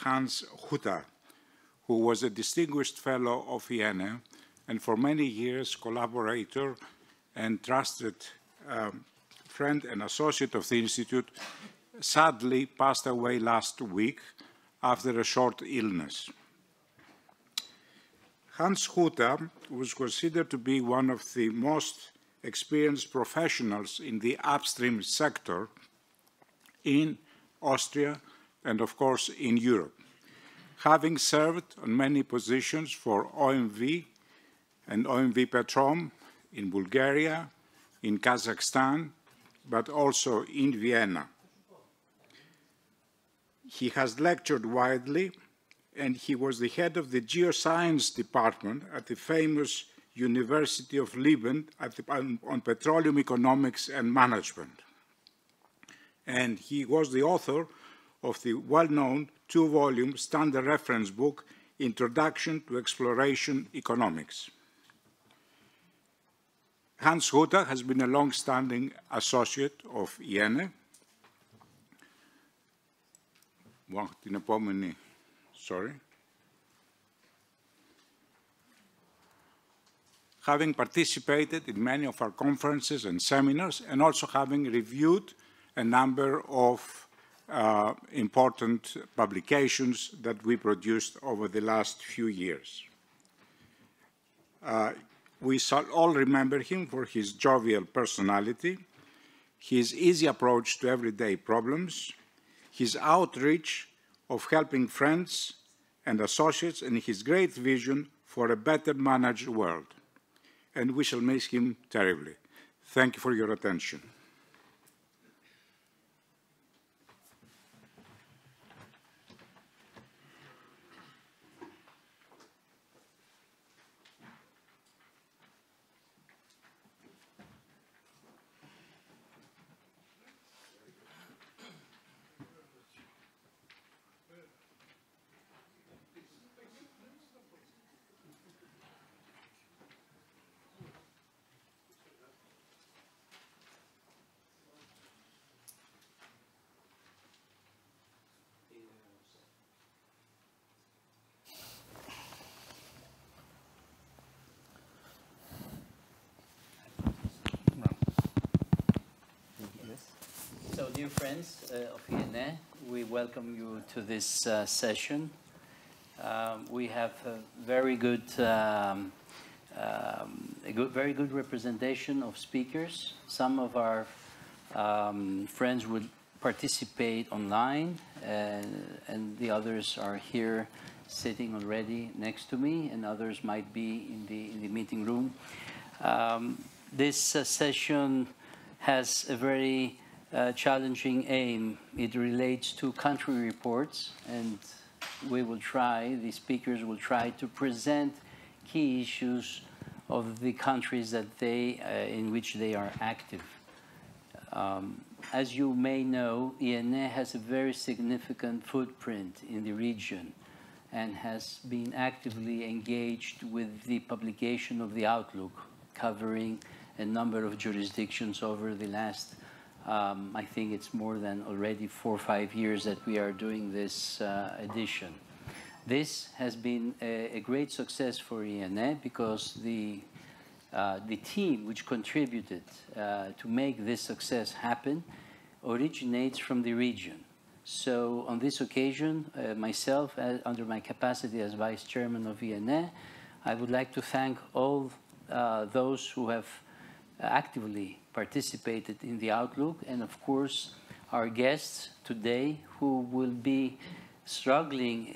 Hans Hutter, who was a distinguished fellow of IENE and for many years collaborator and trusted friend and associate of the Institute, sadly passed away last week after a short illness. Hans Hutter was considered to be one of the most experienced professionals in the upstream sector in Austria and, of course, in Europe, having served on many positions for OMV and OMV Petrom in Bulgaria, in Kazakhstan, but also in Vienna. He has lectured widely, and he was the head of the geoscience department at the famous University of Leuven on petroleum economics and management. And he was the author of the well-known two-volume standard reference book, Introduction to Exploration Economics. Hans Hutter has been a long-standing associate of IENE. Having participated in many of our conferences and seminars, and also having reviewed a number of important publications that we produced over the last few years. We shall all remember him for his jovial personality, his easy approach to everyday problems, his outreach of helping friends and associates, and his great vision for a better managed world. And we shall miss him terribly. Thank you for your attention. So, dear friends of IENE, we welcome you to this session. We have a very good, very good representation of speakers. Some of our friends would participate online, and the others are here sitting already next to me, and others might be in the meeting room. This session has a very challenging aim. It relates to country reports, and we will try, the speakers will try to present key issues of the countries that in which they are active. As you may know, IENE has a very significant footprint in the region and has been actively engaged with the publication of the Outlook, covering a number of jurisdictions over the last I think it's more than already 4 or 5 years that we are doing this edition. This has been a great success for IENE because the team which contributed to make this success happen originates from the region. So on this occasion, myself, under my capacity as Vice Chairman of IENE, I would like to thank all those who have actively participated in the Outlook, and of course our guests today who will be struggling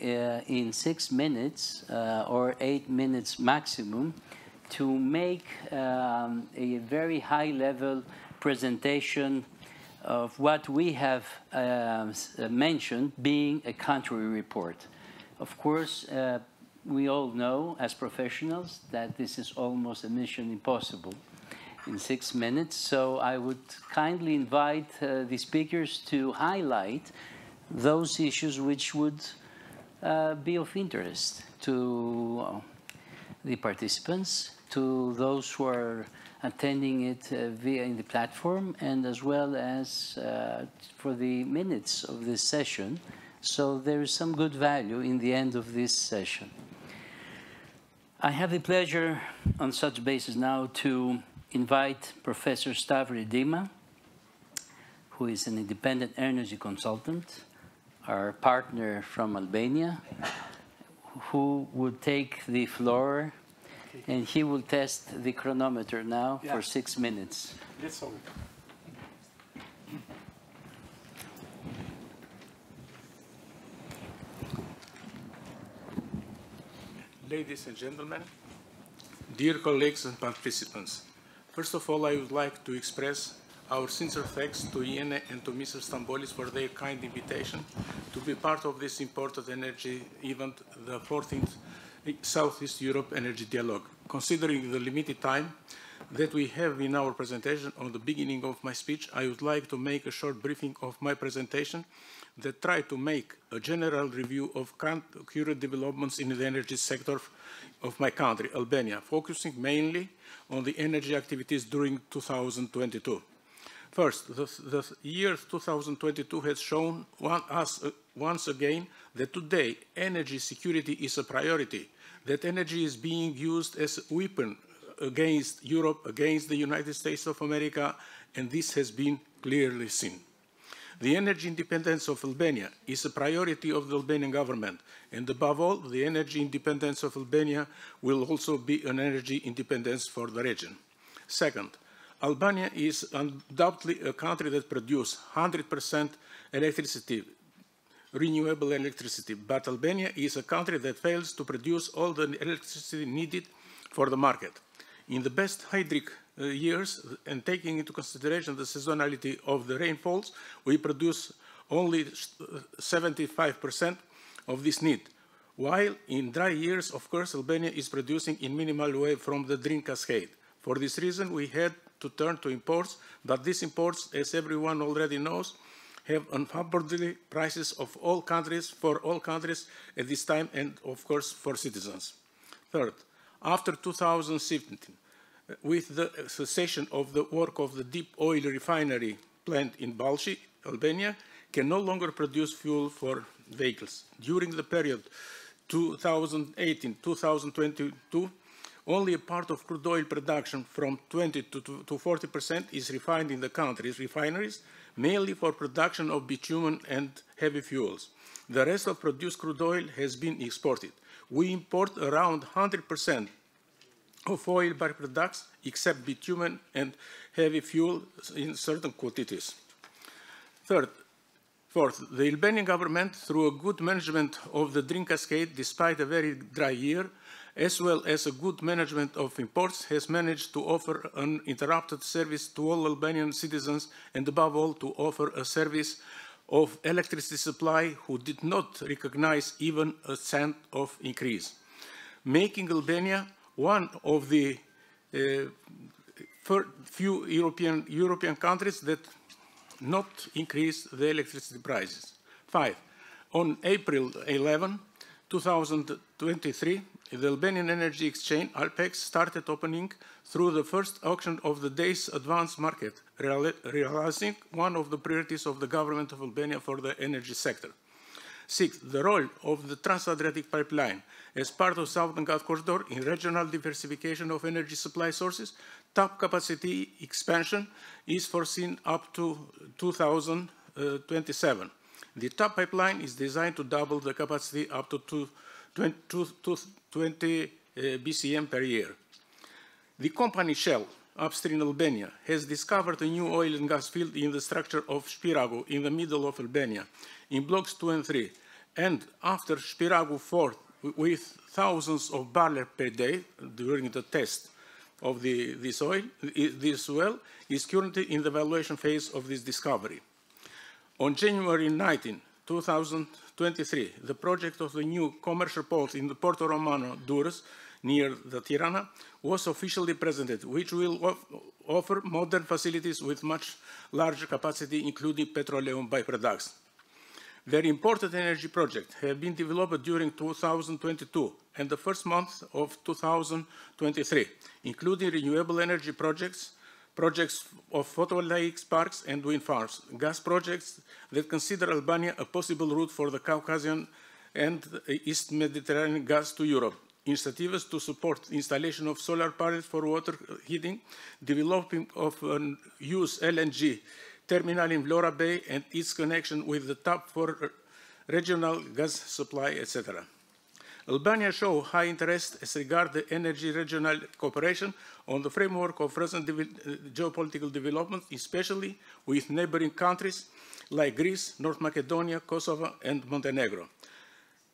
in 6 minutes or 8 minutes maximum to make a very high-level presentation of what we have mentioned being a country report. Of course, we all know as professionals that this is almost a mission impossible in 6 minutes, so I would kindly invite the speakers to highlight those issues which would be of interest to the participants, to those who are attending it via in the platform, and as well as for the minutes of this session, So there is some good value in the end of this session. I have the pleasure on such basis now to invite Professor Stavri Dima, who is an independent energy consultant, our partner from Albania, who would take the floor, and he will test the chronometer now for 6 minutes. Let's hope. Ladies and gentlemen, dear colleagues and participants, first of all, I would like to express our sincere thanks to IENE and to Mr. Stambolis for their kind invitation to be part of this important energy event, the 14th Southeast Europe Energy Dialogue. Considering the limited time that we have in our presentation, on the beginning of my speech, I would like to make a short briefing of my presentation that try to make a general review of current developments in the energy sector of my country, Albania, focusing mainly on the energy activities during 2022. First, the year 2022 has shown us once again that today energy security is a priority, that energy is being used as a weapon against Europe, against the United States of America, and this has been clearly seen. The energy independence of Albania is a priority of the Albanian government, and above all, the energy independence of Albania will also be an energy independence for the region. Second, Albania is undoubtedly a country that produces 100% electricity, renewable electricity, but Albania is a country that fails to produce all the electricity needed for the market. In the best hydric years, and taking into consideration the seasonality of the rainfalls, we produce only 75% of this need, while in dry years, of course, Albania is producing in minimal way from the Drin cascade. For this reason, we had to turn to imports, but these imports, as everyone already knows, have unfavorable prices of all countries, for all countries at this time, and of course for citizens. Third, after 2017, with the cessation of the work of the deep oil refinery plant in Balchi, Albania can no longer produce fuel for vehicles. During the period 2018-2022, only a part of crude oil production from 20 to 40% is refined in the country's refineries, mainly for production of bitumen and heavy fuels. The rest of produced crude oil has been exported. We import around 100% of oil byproducts, except bitumen and heavy fuel in certain quantities. Fourth, the Albanian government, through a good management of the Drin cascade, despite a very dry year, as well as a good management of imports, has managed to offer an uninterrupted service to all Albanian citizens, and above all, to offer a service of electricity supply who did not recognize even a cent of increase, making Albania one of the few European countries that not increase the electricity prices. 5. On April 11, 2023, the Albanian Energy Exchange, ALPEX, started opening through the first auction of the day's advance market, realizing one of the priorities of the government of Albania for the energy sector. 6. The role of the Trans-Adriatic Pipeline as part of Southern Gas Corridor in regional diversification of energy supply sources. Top capacity expansion is foreseen up to 2027. The TAP pipeline is designed to double the capacity up to 20 BCM per year. The company Shell, upstream Albania, has discovered a new oil and gas field in the structure of Shpiragu in the middle of Albania, in blocks 2 and 3. And after Shpiragu 4, with thousands of barrels per day during the test of this well is currently in the evaluation phase of this discovery. On January 19, 2023, the project of the new commercial port in the Porto Romano, Durrës, near the Tirana, was officially presented, which will offer modern facilities with much larger capacity, including petroleum byproducts. Very important energy projects have been developed during 2022 and the first month of 2023, including renewable energy projects, projects of photovoltaic parks and wind farms, gas projects that consider Albania a possible route for the Caucasian and East Mediterranean gas to Europe, initiatives to support installation of solar panels for water heating, developing of an use LNG terminal in Vlora Bay and its connection with the TAP for regional gas supply, etc. Albania shows high interest as regards the energy regional cooperation on the framework of recent geopolitical development, especially with neighboring countries like Greece, North Macedonia, Kosovo, and Montenegro.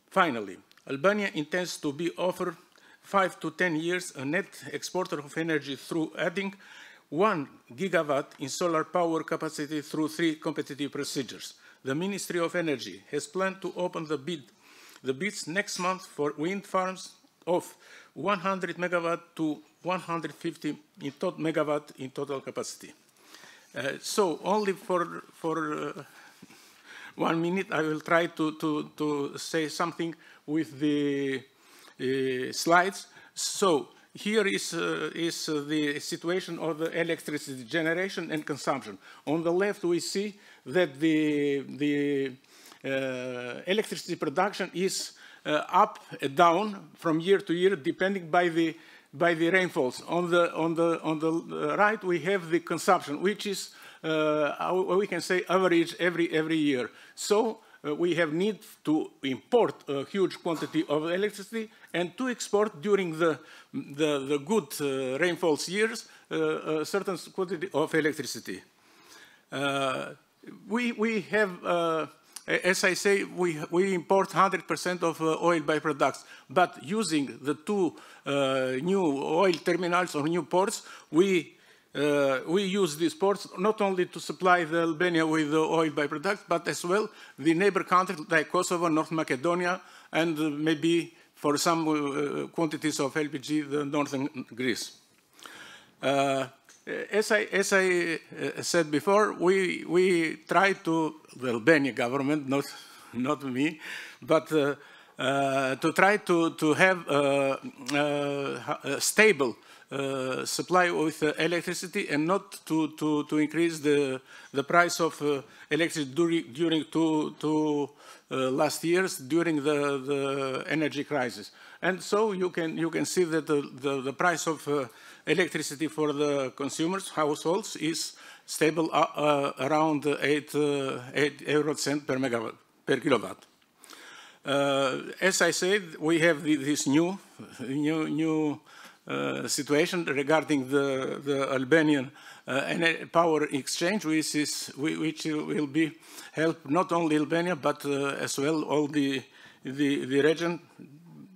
Finally, Albania intends to be offered 5 to 10 years a net exporter of energy through adding 1 gigawatt in solar power capacity through 3 competitive procedures. The Ministry of Energy has planned to open the bids next month for wind farms of 100 megawatt to 150 megawatt in total capacity. So only for 1 minute, I will try to say something with the slides. So here is the situation of the electricity generation and consumption. On the left, we see that the electricity production is up and down from year to year, depending by the rainfalls. On the right, we have the consumption, which is we can say average every year. So we have need to import a huge quantity of electricity and to export during the good rainfalls years a certain quantity of electricity. We have, as I say, we import 100% of oil byproducts, but using the 2 new oil terminals or new ports, we use these ports not only to supply the Albania with the oil byproducts, but as well the neighbor countries like Kosovo, North Macedonia, and maybe for some quantities of LPG, the northern Greece. As I said before, we try to, the Albanian government, not me, but to try to have a stable supply with electricity and not to increase the price of electricity during two last years during the energy crisis. And so you can see that the price of electricity for the consumers, households, is stable around 8 euro cent per kilowatt. As I said, we have this new situation regarding the Albanian power exchange, which will be help not only Albania but as well all the region,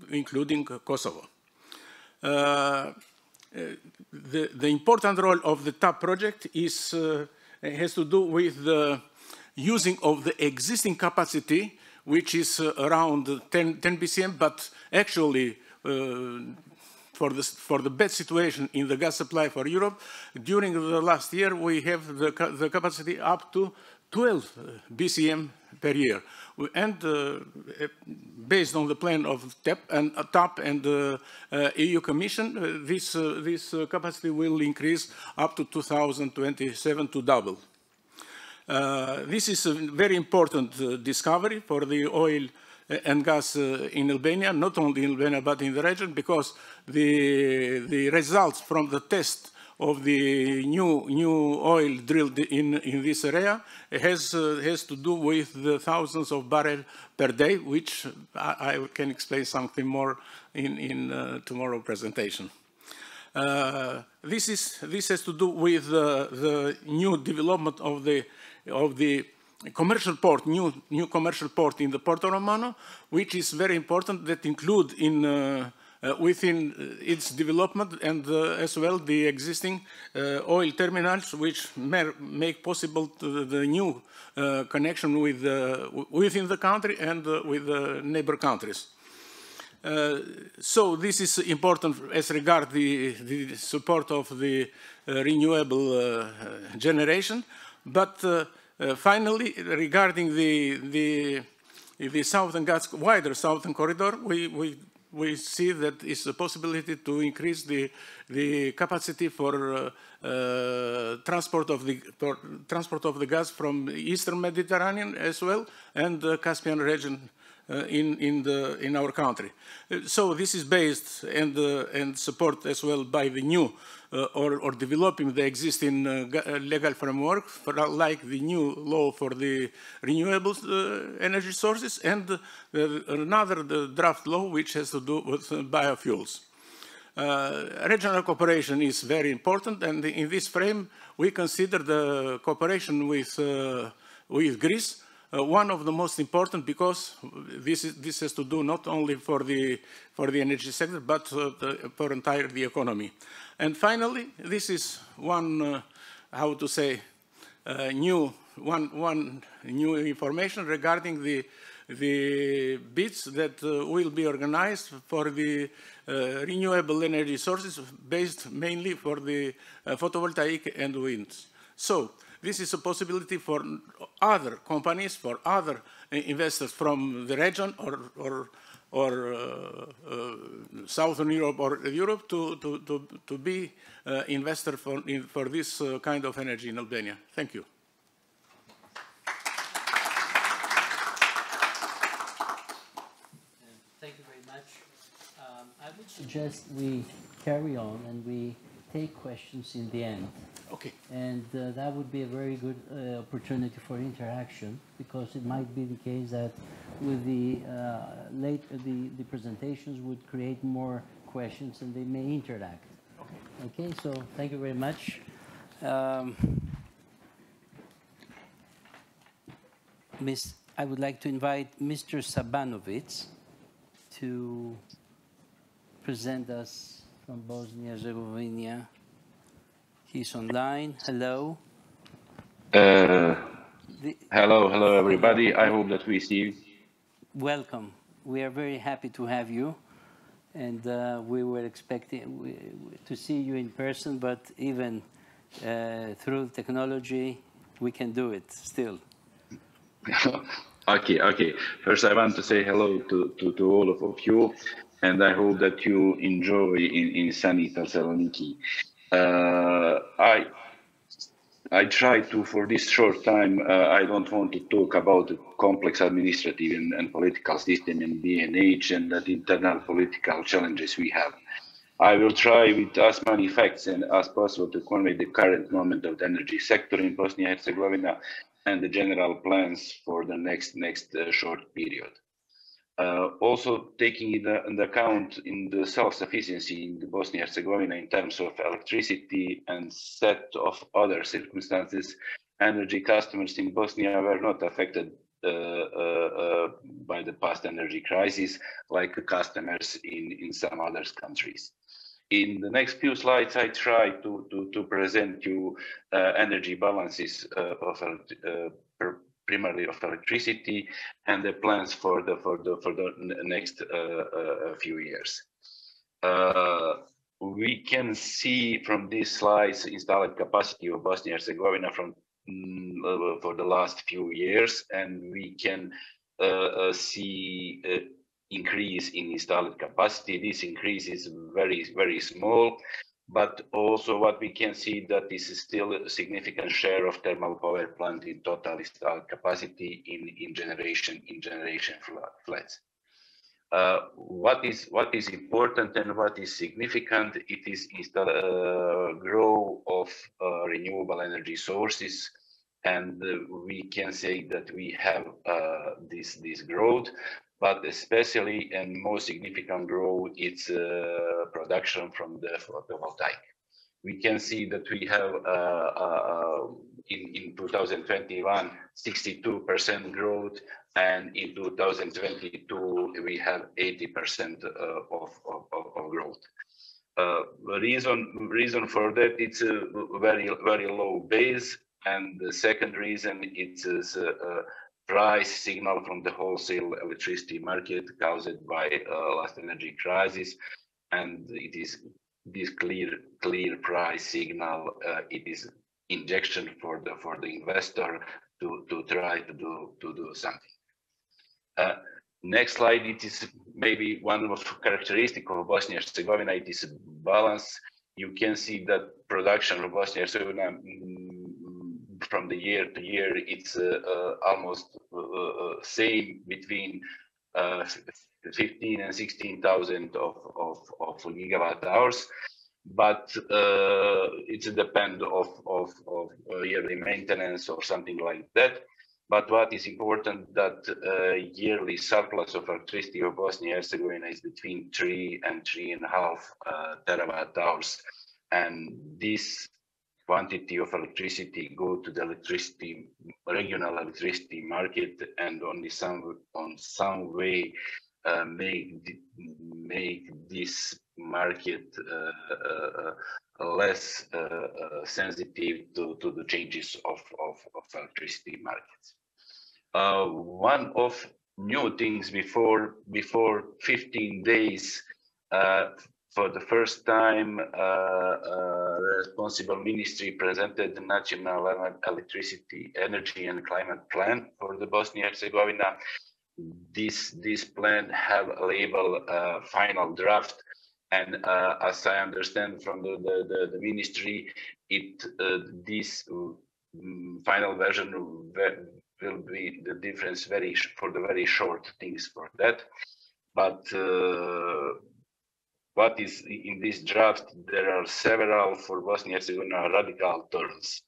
including Kosovo. The important role of the TAP project has to do with the using of the existing capacity, which is around 10 BCM, but actually for the bad situation in the gas supply for Europe, during the last year we have the capacity up to 12 BCM per year. And based on the plan of TAP and EU Commission, this capacity will increase up to 2027 to double. This is a very important discovery for the oil and gas in Albania, not only in Albania but in the region, because the results from the test of the new oil drilled in this area has to do with the thousands of barrels per day, which I can explain something more in tomorrow's presentation. This has to do with the new development of the commercial port, new commercial port in the Porto Romano, which is very important, that include within its development and as well the existing oil terminals, which make possible the new connection with within the country and with the neighbor countries. So this is important as regards the support of the renewable generation, but finally, regarding the southern gas, wider southern corridor, we see that it's a possibility to increase the capacity for transport of the gas from the Eastern Mediterranean as well, and the Caspian region in our country. So this is based and supported as well by the new or developing the existing legal framework, like the new law for the renewable energy sources, and another draft law which has to do with biofuels. Regional cooperation is very important, and in this frame we consider the cooperation with Greece one of the most important, because this has to do not only for the energy sector, but for entire the economy. And finally, this is one, how to say, one new information regarding the bids that will be organized for the renewable energy sources, based mainly for the photovoltaic and winds. So this is a possibility for other companies, for other investors from the region or Southern Europe or Europe to be investor for this kind of energy in Albania. Thank you. Thank you very much. I would suggest we carry on and we take questions in the end. Okay. And that would be a very good opportunity for interaction, because it might be the case that with the the presentations would create more questions and they may interact. Okay, so thank you very much. I would like to invite Mr. Sabanovic to present us from Bosnia-Herzegovina. He's online. Hello. Hello, everybody. I hope that we see you. Welcome. We are very happy to have you, and we were expecting to see you in person, but even through technology, we can do it still. Okay. First, I want to say hello to all of you, and I hope that you enjoy in sunny Thessaloniki. I try to, for this short time, I don't want to talk about the complex administrative and political system in BNH and the internal political challenges we have. I will try with as many facts and as possible to convey the current moment of the energy sector in Bosnia-Herzegovina and the general plans for the next short period. Also taking into account in the self-sufficiency in Bosnia-Herzegovina in terms of electricity and set of other circumstances, energy customers in Bosnia were not affected by the past energy crisis like customers in some other countries. In the next few slides, I try to present you energy balances primarily of electricity and the plans for the next few years. We can see from these slides installed capacity of Bosnia-Herzegovina for the last few years, and we can see increase in installed capacity. This increase is very small, but also what we can see that this is still a significant share of thermal power plant in total installed capacity in generation flats. What is important and what is significant, it is growth of renewable energy sources, and we can say that we have this growth, but especially and most significant growth it's production from the photovoltaic. We can see that we have in 2021 62% growth, and in 2022 we have 80% of growth. Reason for that, it's a very low base, and the second reason it's price signal from the wholesale electricity market caused by last energy crisis, and it is this clear price signal. It is injection for the investor to try to do something. Next slide, it is maybe one of the characteristics of Bosnia-Herzegovina, it is a balance. You can see that production of Bosnia-Herzegovina from the year to year, it's almost same between 15 and 16,000 of gigawatt hours. But it's a depend of yearly maintenance or something like that. But what is important that yearly surplus of electricity of Bosnia-Herzegovina is between 3 and 3.5 terawatt hours, and this quantity of electricity go to the regional electricity market, and only some way make this market less sensitive to the changes of electricity markets. One of new things before 15 days, for the first time, the responsible ministry presented the National Electricity, Energy and Climate Plan for the Bosnia-Herzegovina. This plan have a label final draft, and as I understand from the ministry, this final version will be the difference for the very short things for that. But what is in this draft, there are several for Bosnia-Herzegovina radical turns.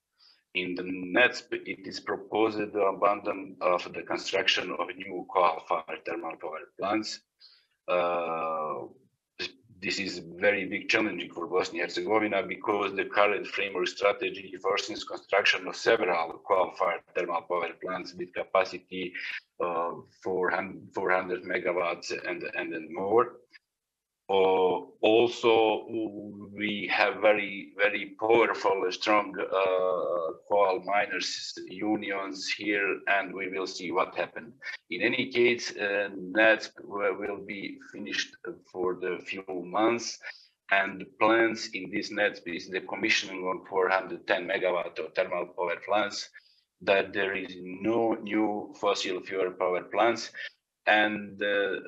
In the NETSP, it is proposed the abandon of the construction of new coal-fired thermal power plants. This is very big challenge for Bosnia-Herzegovina because the current framework strategy foresees construction of several coal-fired thermal power plants with capacity of 400 megawatts and more. Also, we have very powerful, strong coal miners unions here, and we will see what happened. In any case, NETSP will be finished for the few months, and plans in this NETSP is the commissioning of 410 megawatt of thermal power plants, that there is no new fossil fuel power plants, and the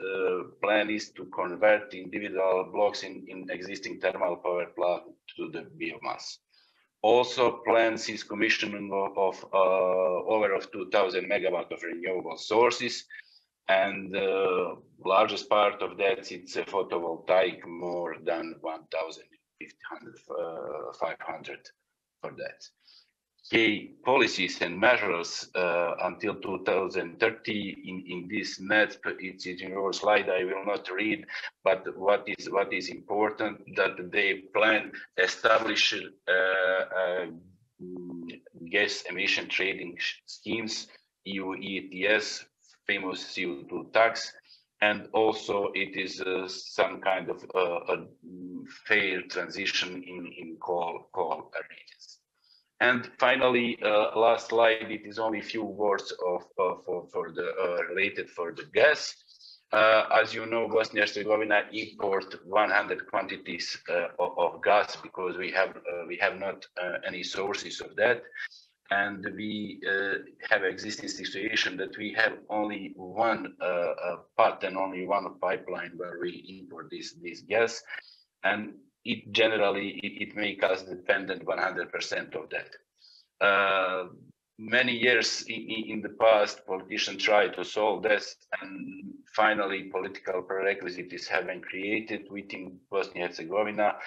plan is to convert individual blocks in existing thermal power plant to the biomass. Also plans is commissioning of over 2,000 megawatt of renewable sources, and the largest part of that it's a photovoltaic, more than 1,500 for that. Key policies and measures until 2030 in this NETSP, it's in your slide, I will not read, but what is important that they plan establish gas emission trading schemes, EU ETS, famous CO2 tax, and also it is some kind of a fair transition in coal areas. And finally, last slide, it is only a few words related for the gas. As you know, Bosnia-Herzegovina import 100 quantities of gas because we have not any sources of that, and we have existing situation that we have only one path and only one pipeline where we import this gas, and it generally makes us dependent 100% of that. Many years in the past, politicians tried to solve this, and finally political prerequisites have been created within Bosnia-Herzegovina,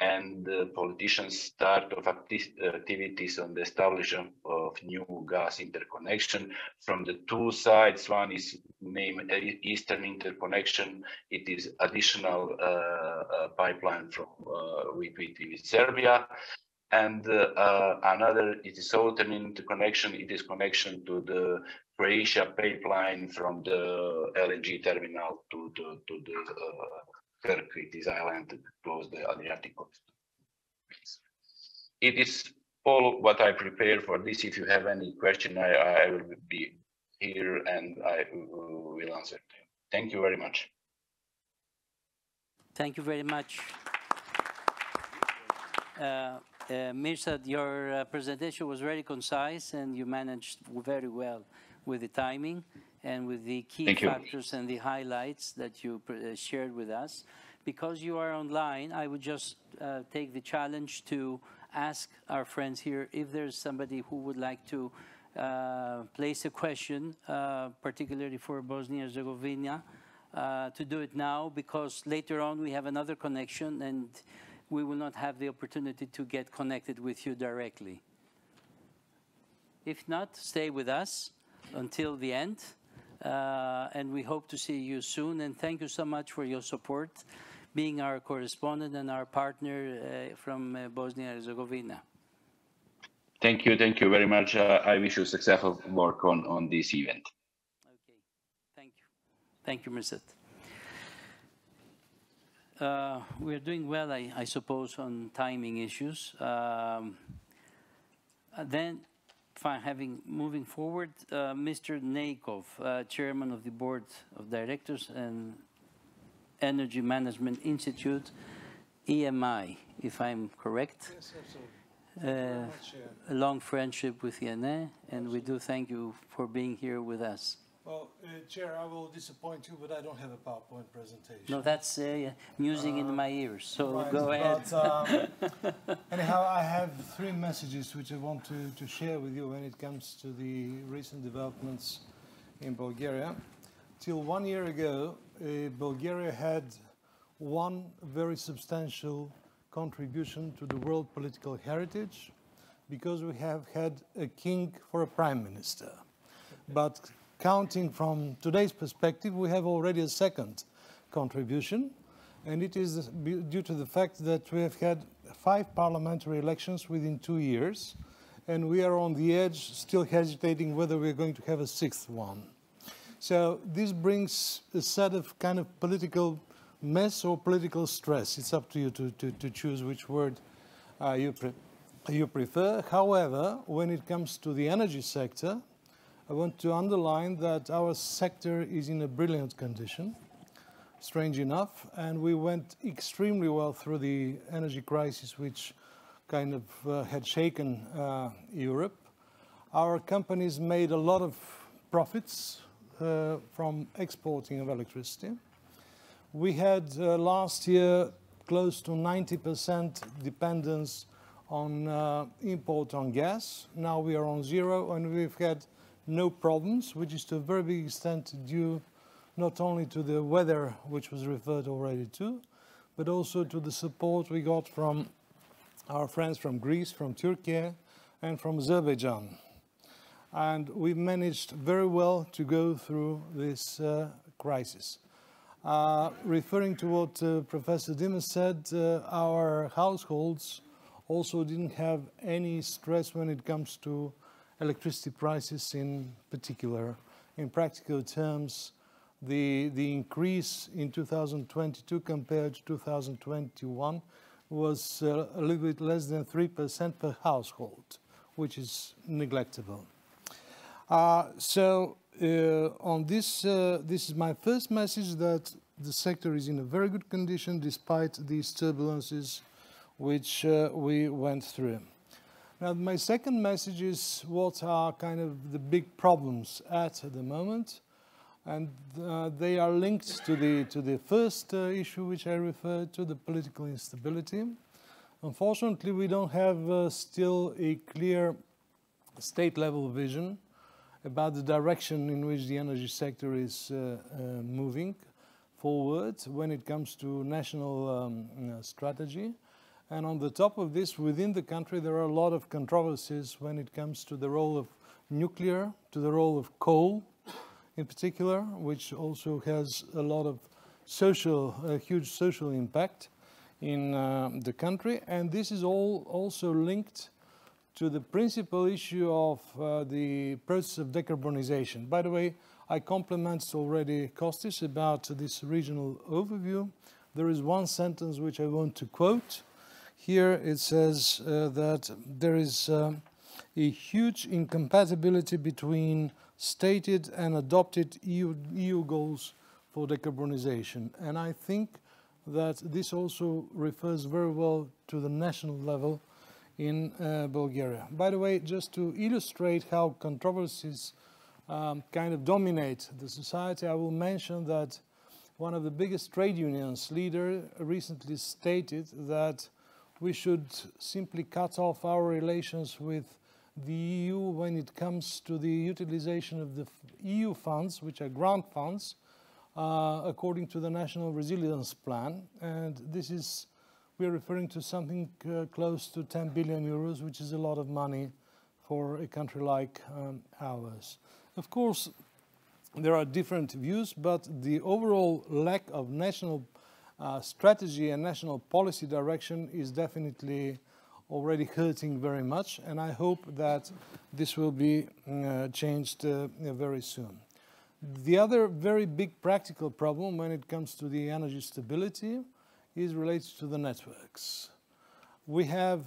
and politicians start of activities on the establishment of new gas interconnection from the two sides. One is named Eastern Interconnection. It is additional pipeline from with Serbia, and another it is Southern Interconnection. It is connection to the Croatia pipeline from the LNG terminal to the Krk, it is island close the Adriatic coast. It is all what I prepared for this. If you have any question, I will be here and I will answer. Thank you very much. Thank you very much. Mirsad, your presentation was very concise and you managed very well with the timing. and with the key Thank you. factors and the highlights that you shared with us. Because you are online, I would just take the challenge to ask our friends here if there's somebody who would like to place a question, particularly for Bosnia-Herzegovina, to do it now, because later on we have another connection and we will not have the opportunity to get connected with you directly. If not, stay with us until the end, and we hope to see you soon. And thank you so much for your support, being our correspondent and our partner from Bosnia-Herzegovina. Thank you very much. I wish you successful work on this event. Okay, thank you. Thank you, Mirsad. We're doing well, I suppose, on timing issues. Then, moving forward, Mr. Neikov, Chairman of the Board of Directors and Energy Management Institute, EMI, if I'm correct. Yes, absolutely. A long friendship with INE, and we do thank you for being here with us. Well, Chair, I will disappoint you, but I don't have a PowerPoint presentation. No, that's music in my ears, so Right, go ahead. But, anyhow, I have 3 messages which I want to share with you when it comes to the recent developments in Bulgaria. Till 1 year ago, Bulgaria had one very substantial contribution to the world political heritage, because we have had a king for a prime minister. But counting from today's perspective, we have already a second contribution, and it is due to the fact that we have had 5 parliamentary elections within 2 years, and we are on the edge, still hesitating whether we're going to have a 6th one. So this brings a set of kind of political mess or political stress. It's up to you to choose which word you prefer. However, when it comes to the energy sector, I want to underline that our sector is in a brilliant condition, strange enough, and we went extremely well through the energy crisis, which kind of had shaken Europe. Our companies made a lot of profits from exporting of electricity. We had last year close to 90% dependence on import on gas. Now we are on 0, and we've had no problems, which is to a very big extent due not only to the weather, which was referred already to, but also to the support we got from our friends from Greece, from Turkey, and from Azerbaijan. And we've managed very well to go through this crisis. Referring to what Professor Dimas said, our households also didn't have any stress when it comes to electricity prices in particular. In practical terms, the increase in 2022 compared to 2021 was a little bit less than 3% per household, which is neglectable. On this, this is my first message, that the sector is in a very good condition despite these turbulences which we went through. Now, my second message is what are kind of the big problems at the moment, and they are linked to the first issue which I referred to, the political instability. Unfortunately, we don't have still a clear state-level vision about the direction in which the energy sector is moving forward when it comes to national strategy. And on the top of this, within the country, there are a lot of controversies when it comes to the role of nuclear, to the role of coal in particular, which also has a lot of huge social impact in the country. And this is all also linked to the principal issue of the process of decarbonization. By the way, I complimented already Kostis about this regional overview. There is one sentence which I want to quote. Here it says that there is a huge incompatibility between stated and adopted EU goals for decarbonization. And I think that this also refers very well to the national level in Bulgaria. By the way, just to illustrate how controversies kind of dominate the society, I will mention that one of the biggest trade unions leader recently stated that we should simply cut off our relations with the EU when it comes to the utilization of the EU funds, which are grant funds, according to the National Resilience Plan. And this is, we're referring to something close to 10 billion euros, which is a lot of money for a country like ours. Of course, there are different views, but the overall lack of national strategy and national policy direction is definitely already hurting very much, and I hope that this will be changed very soon. The other very big practical problem when it comes to the energy stability is related to the networks. We have,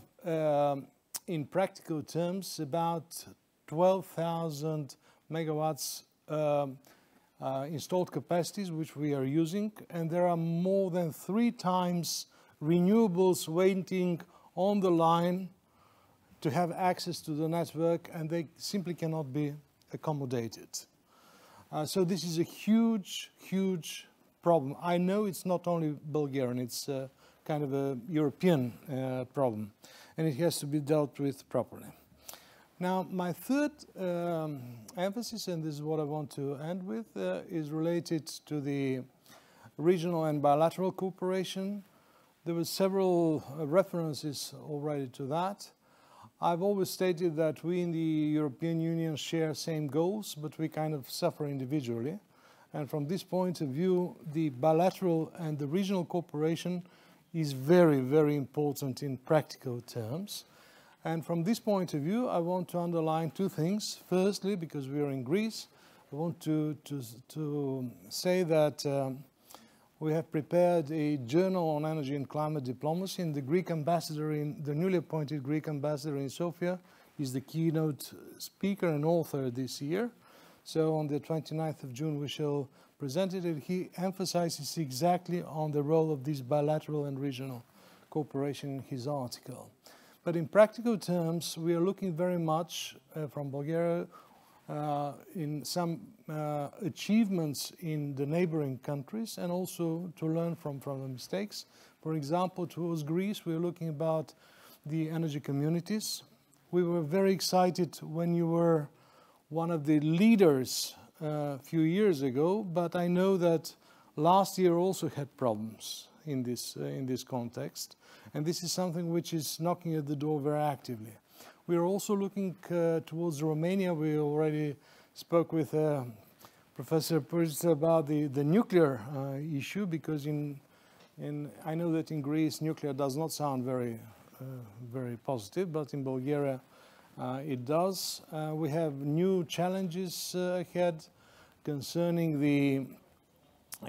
in practical terms, about 12,000 megawatts installed capacities which we are using, and there are more than 3 times renewables waiting on the line to have access to the network, and they simply cannot be accommodated. So this is a huge, huge problem. I know it's not only Bulgarian, it's kind of a European problem, and it has to be dealt with properly. Now, my third emphasis, and this is what I want to end with, is related to the regional and bilateral cooperation. There were several references already to that. I've always stated that we in the European Union share same goals, but we kind of suffer individually. And from this point of view, the bilateral and the regional cooperation is very, very important in practical terms. And from this point of view, I want to underline 2 things. Firstly, because we are in Greece, I want to say that we have prepared a journal on energy and climate diplomacy, and the the newly appointed Greek ambassador in Sofia is the keynote speaker and author this year. So on the 29th of June, we shall present it, and he emphasizes exactly on the role of this bilateral and regional cooperation in his article. But in practical terms, we are looking very much from Bulgaria in some achievements in the neighboring countries, and also to learn from the mistakes. For example, towards Greece, we're looking about the energy communities. We were very excited when you were one of the leaders a few years ago, but I know that last year also had problems in this context, and this is something which is knocking at the door very actively. We are also looking towards Romania. We already spoke with Professor Puric about the nuclear issue, because I know that in Greece nuclear does not sound very positive, but in Bulgaria it does. We have new challenges ahead concerning the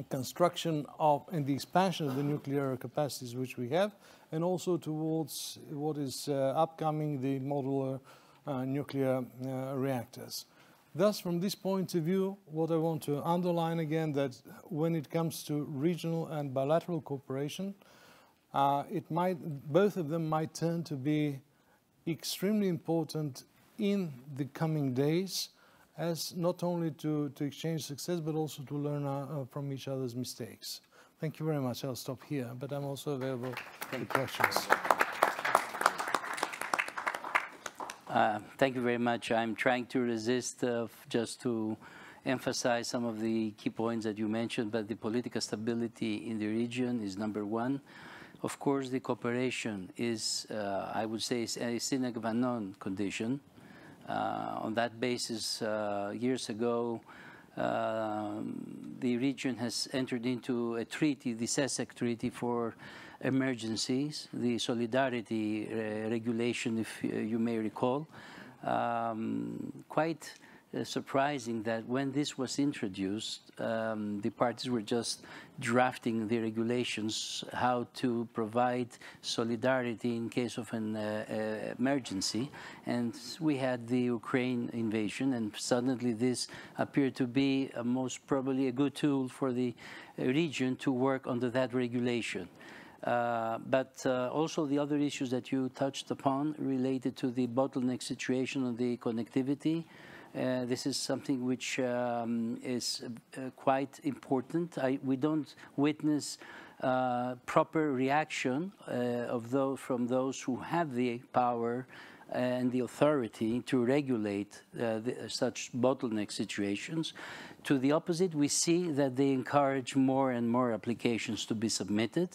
construction of and the expansion of the nuclear capacities which we have, and also towards what is upcoming, the modular nuclear reactors. Thus, from this point of view, what I want to underline again, that when it comes to regional and bilateral cooperation, both of them might turn to be extremely important in the coming days, as not only to exchange success, but also to learn from each other's mistakes. Thank you very much. I'll stop here, but I'm also available for questions. Thank you very much. I'm trying to resist just to emphasize some of the key points that you mentioned, but the political stability in the region is number 1. Of course, the cooperation is, I would say, a sine qua non condition. On that basis, years ago, the region has entered into a treaty, the SESEC Treaty for emergencies, the solidarity regulation, if you may recall. Quite surprising that when this was introduced, the parties were just drafting the regulations how to provide solidarity in case of an emergency, and we had the Ukraine invasion, and suddenly this appeared to be most probably a good tool for the region to work under that regulation. But also the other issues that you touched upon related to the bottleneck situation on the connectivity, This is something which is quite important. We don't witness proper reaction from those who have the power and the authority to regulate such bottleneck situations. To the opposite, we see that they encourage more and more applications to be submitted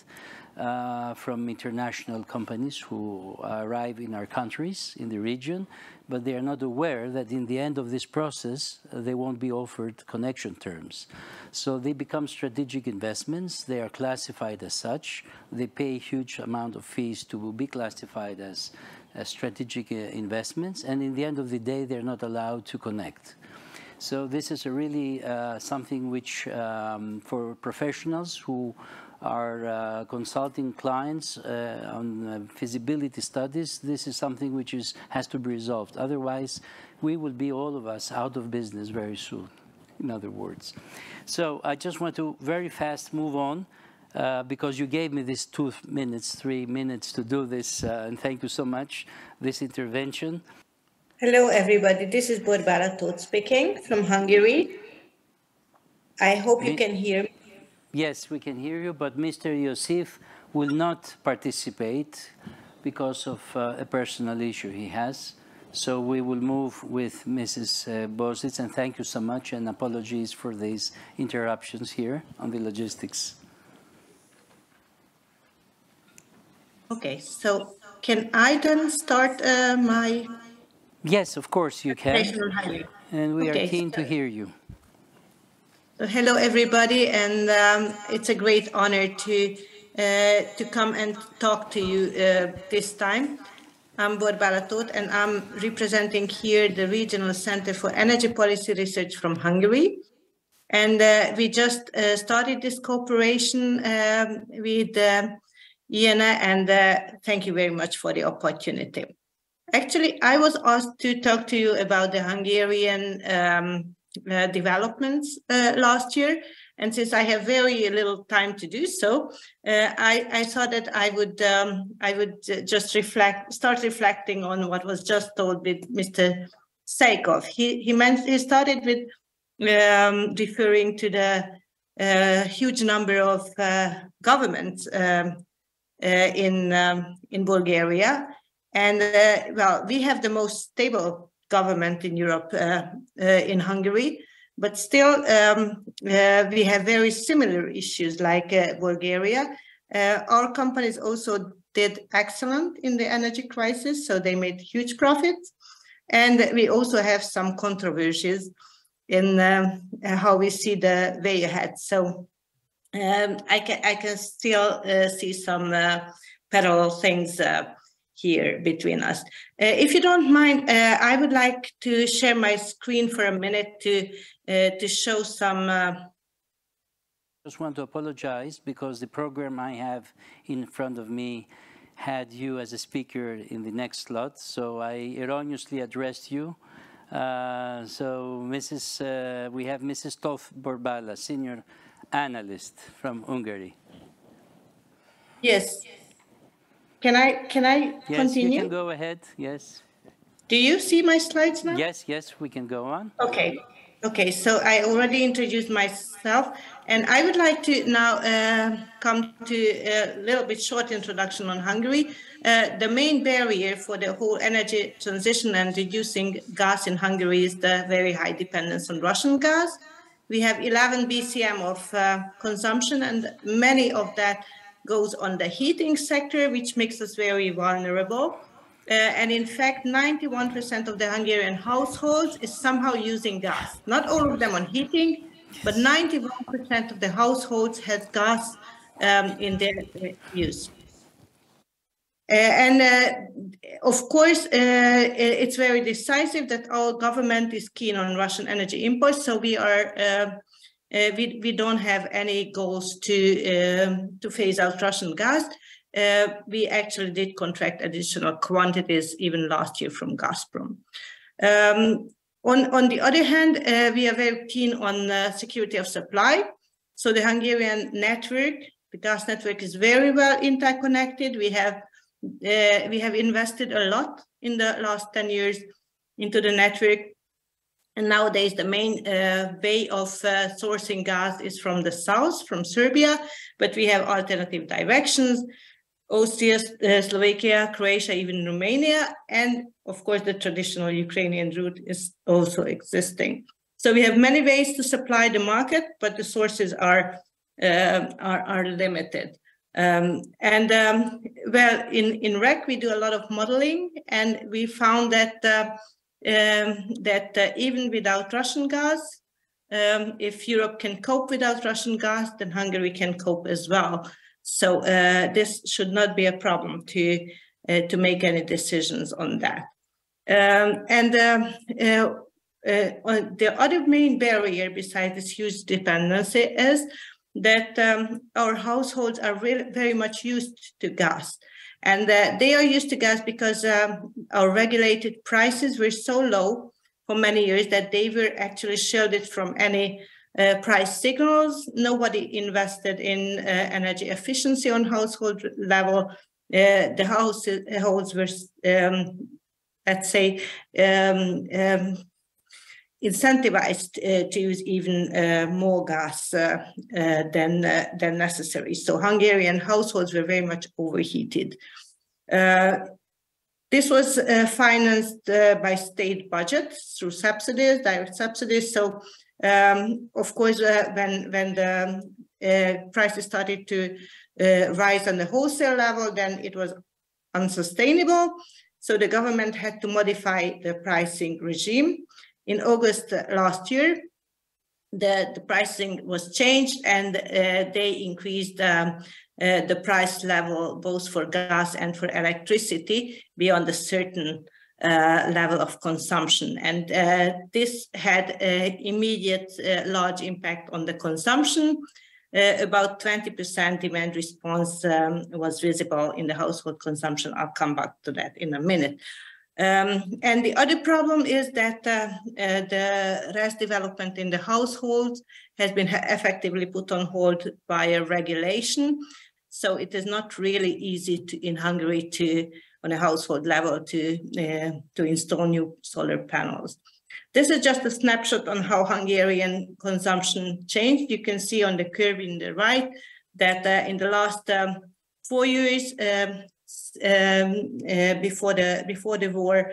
from international companies who arrive in our countries, in the region, but they are not aware that in the end of this process, they won't be offered connection terms. So they become strategic investments. They are classified as such. They pay a huge amount of fees to be classified as strategic investments, and in the end of the day, they're not allowed to connect. So this is really something which, for professionals who are consulting clients on feasibility studies, this is something which has to be resolved. Otherwise, we will be, all of us, out of business very soon, in other words. So I just want to very fast move on, because you gave me this 2 minutes, 3 minutes to do this, and thank you so much, this intervention. Hello, everybody. This is Borbála Tóth speaking from Hungary. I hope you can hear me. Yes, we can hear you, but Mr. Iosif will not participate because of a personal issue he has. So we will move with Mrs. Bositz, and thank you so much, and apologies for these interruptions here on the logistics. Okay, so can I then start my... Yes, of course you can, and we are keen to hear you. Hello, everybody, and it's a great honor to come and talk to you this time. I'm Borbála Tóth, and I'm representing here the Regional Center for Energy Policy Research from Hungary. And we just started this cooperation with IENE, and thank you very much for the opportunity. Actually, I was asked to talk to you about the Hungarian developments last year, and since I have very little time to do so, I thought that I would just start reflecting on what was just told with Mr. Seykov. He started with referring to the huge number of governments in Bulgaria. And well, we have the most stable government in Europe, in Hungary, but still we have very similar issues like Bulgaria. Our companies also did excellent in the energy crisis, so they made huge profits. And we also have some controversies in how we see the way ahead. So I can still see some parallel things here between us. If you don't mind, I would like to share my screen for a minute to show some. I just want to apologize because the program I have in front of me had you as a speaker in the next slot, so I erroneously addressed you. So we have Mrs. Tóth Borbála, senior analyst from Hungary. Yes. Can I continue? Yes, you can go ahead, yes. Do you see my slides now? Yes, we can go on. Okay, so I already introduced myself, and I would like to now come to a little bit short introduction on Hungary. The main barrier for the whole energy transition and reducing gas in Hungary is the very high dependence on Russian gas. We have 11 BCM of consumption, and many of that goes on the heating sector, which makes us very vulnerable. And in fact, 91% of the Hungarian households is somehow using gas. Not all of them on heating, but 91% of the households has gas in their use. Of course, it's very decisive that our government is keen on Russian energy imports. So we are we don't have any goals to phase out Russian gas. We actually did contract additional quantities even last year from Gazprom. On the other hand, we are very keen on security of supply. So the Hungarian network, the gas network, is very well interconnected. We have invested a lot in the last 10 years into the network. And nowadays, the main way of sourcing gas is from the south, from Serbia, but we have alternative directions, Austria, Slovakia, Croatia, even Romania, and of course, the traditional Ukrainian route is also existing. So we have many ways to supply the market, but the sources are limited. Well, in REC, we do a lot of modeling, and we found that even without Russian gas, if Europe can cope without Russian gas, then Hungary can cope as well. So this should not be a problem to make any decisions on that. The other main barrier besides this huge dependency is that our households are very much used to gas. And they are used to gas because our regulated prices were so low for many years that they were actually shielded from any price signals. Nobody invested in energy efficiency on household level. The households were, let's say, incentivized to use even more gas than necessary. So Hungarian households were very much overheated. This was financed by state budgets through subsidies, direct subsidies. So of course, when the prices started to rise on the wholesale level, then it was unsustainable. So the government had to modify the pricing regime. In August last year, the pricing was changed, and they increased the price level both for gas and for electricity beyond a certain level of consumption. And this had an immediate large impact on the consumption. About 20% demand response was visible in the household consumption. I'll come back to that in a minute. And the other problem is that the RES development in the households has been effectively put on hold by a regulation. So it is not really easy in Hungary on a household level to install new solar panels. This is just a snapshot on how Hungarian consumption changed. You can see on the curve in the right that in the last 4 years, before the war,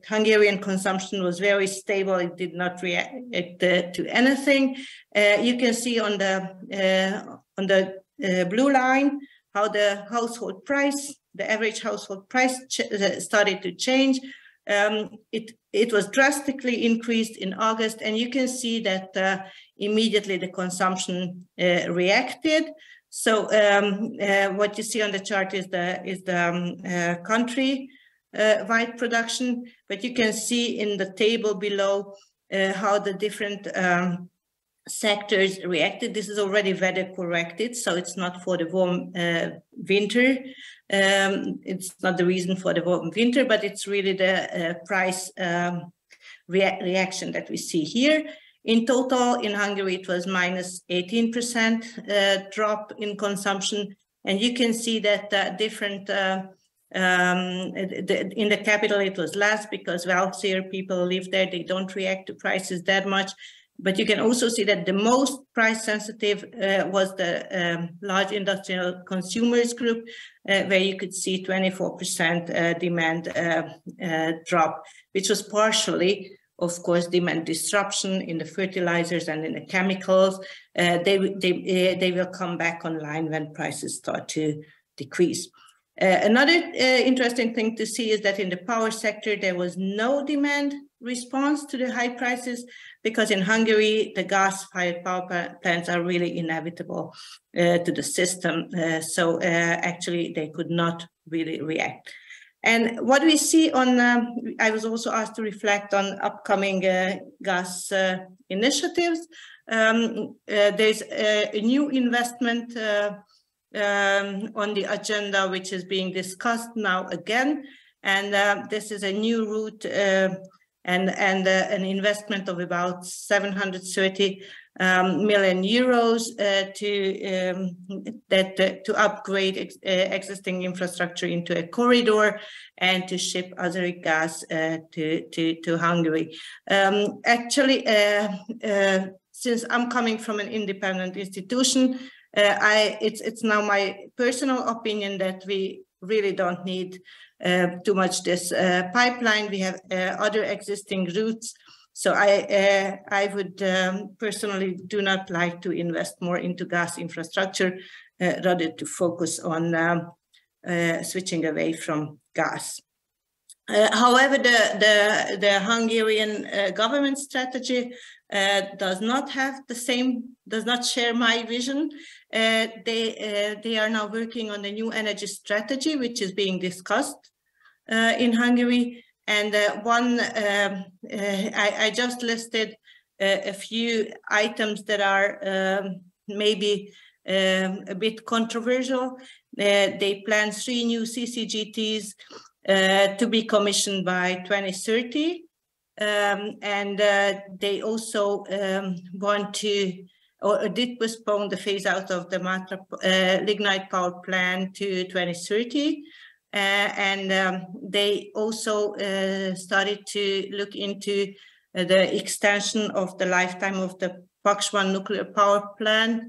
Hungarian consumption was very stable. It did not react to anything. You can see on the blue line how the household price, the average household price, started to change. It was drastically increased in August, and you can see that immediately the consumption reacted. So what you see on the chart is the country-wide production, but you can see in the table below how the different sectors reacted. This is already weather corrected, so it's not for the warm winter. It's not the reason for the warm winter, but it's really the price reaction that we see here. In total, in Hungary, it was minus 18% drop in consumption. And you can see that different, in the capital, it was less because wealthier people live there. They don't react to prices that much. But you can also see that the most price sensitive was the large industrial consumers group, where you could see 24% demand drop, which was partially, of course, demand disruption in the fertilizers and in the chemicals. They will come back online when prices start to decrease. Another interesting thing to see is that in the power sector, there was no demand response to the high prices, because in Hungary, the gas-fired power plants are really inevitable to the system. So actually, they could not really react. And what we see on, I was also asked to reflect on upcoming gas initiatives. There's a new investment on the agenda, which is being discussed now again. And this is a new route, and an investment of about 730 million euros to upgrade existing infrastructure into a corridor and to ship Azeri gas to Hungary. Actually, since I'm coming from an independent institution, it's now my personal opinion that we really don't need too much this pipeline. We have other existing routes. So I would personally do not like to invest more into gas infrastructure, rather to focus on switching away from gas. However, the Hungarian government strategy does not share my vision. They are now working on the new energy strategy, which is being discussed in Hungary. And I just listed a few items that are maybe a bit controversial. They plan 3 new CCGTs to be commissioned by 2030. And they also want to, or did postpone the phase out of the Matra lignite power plant to 2030. They also started to look into the extension of the lifetime of the Paks-1 nuclear power plant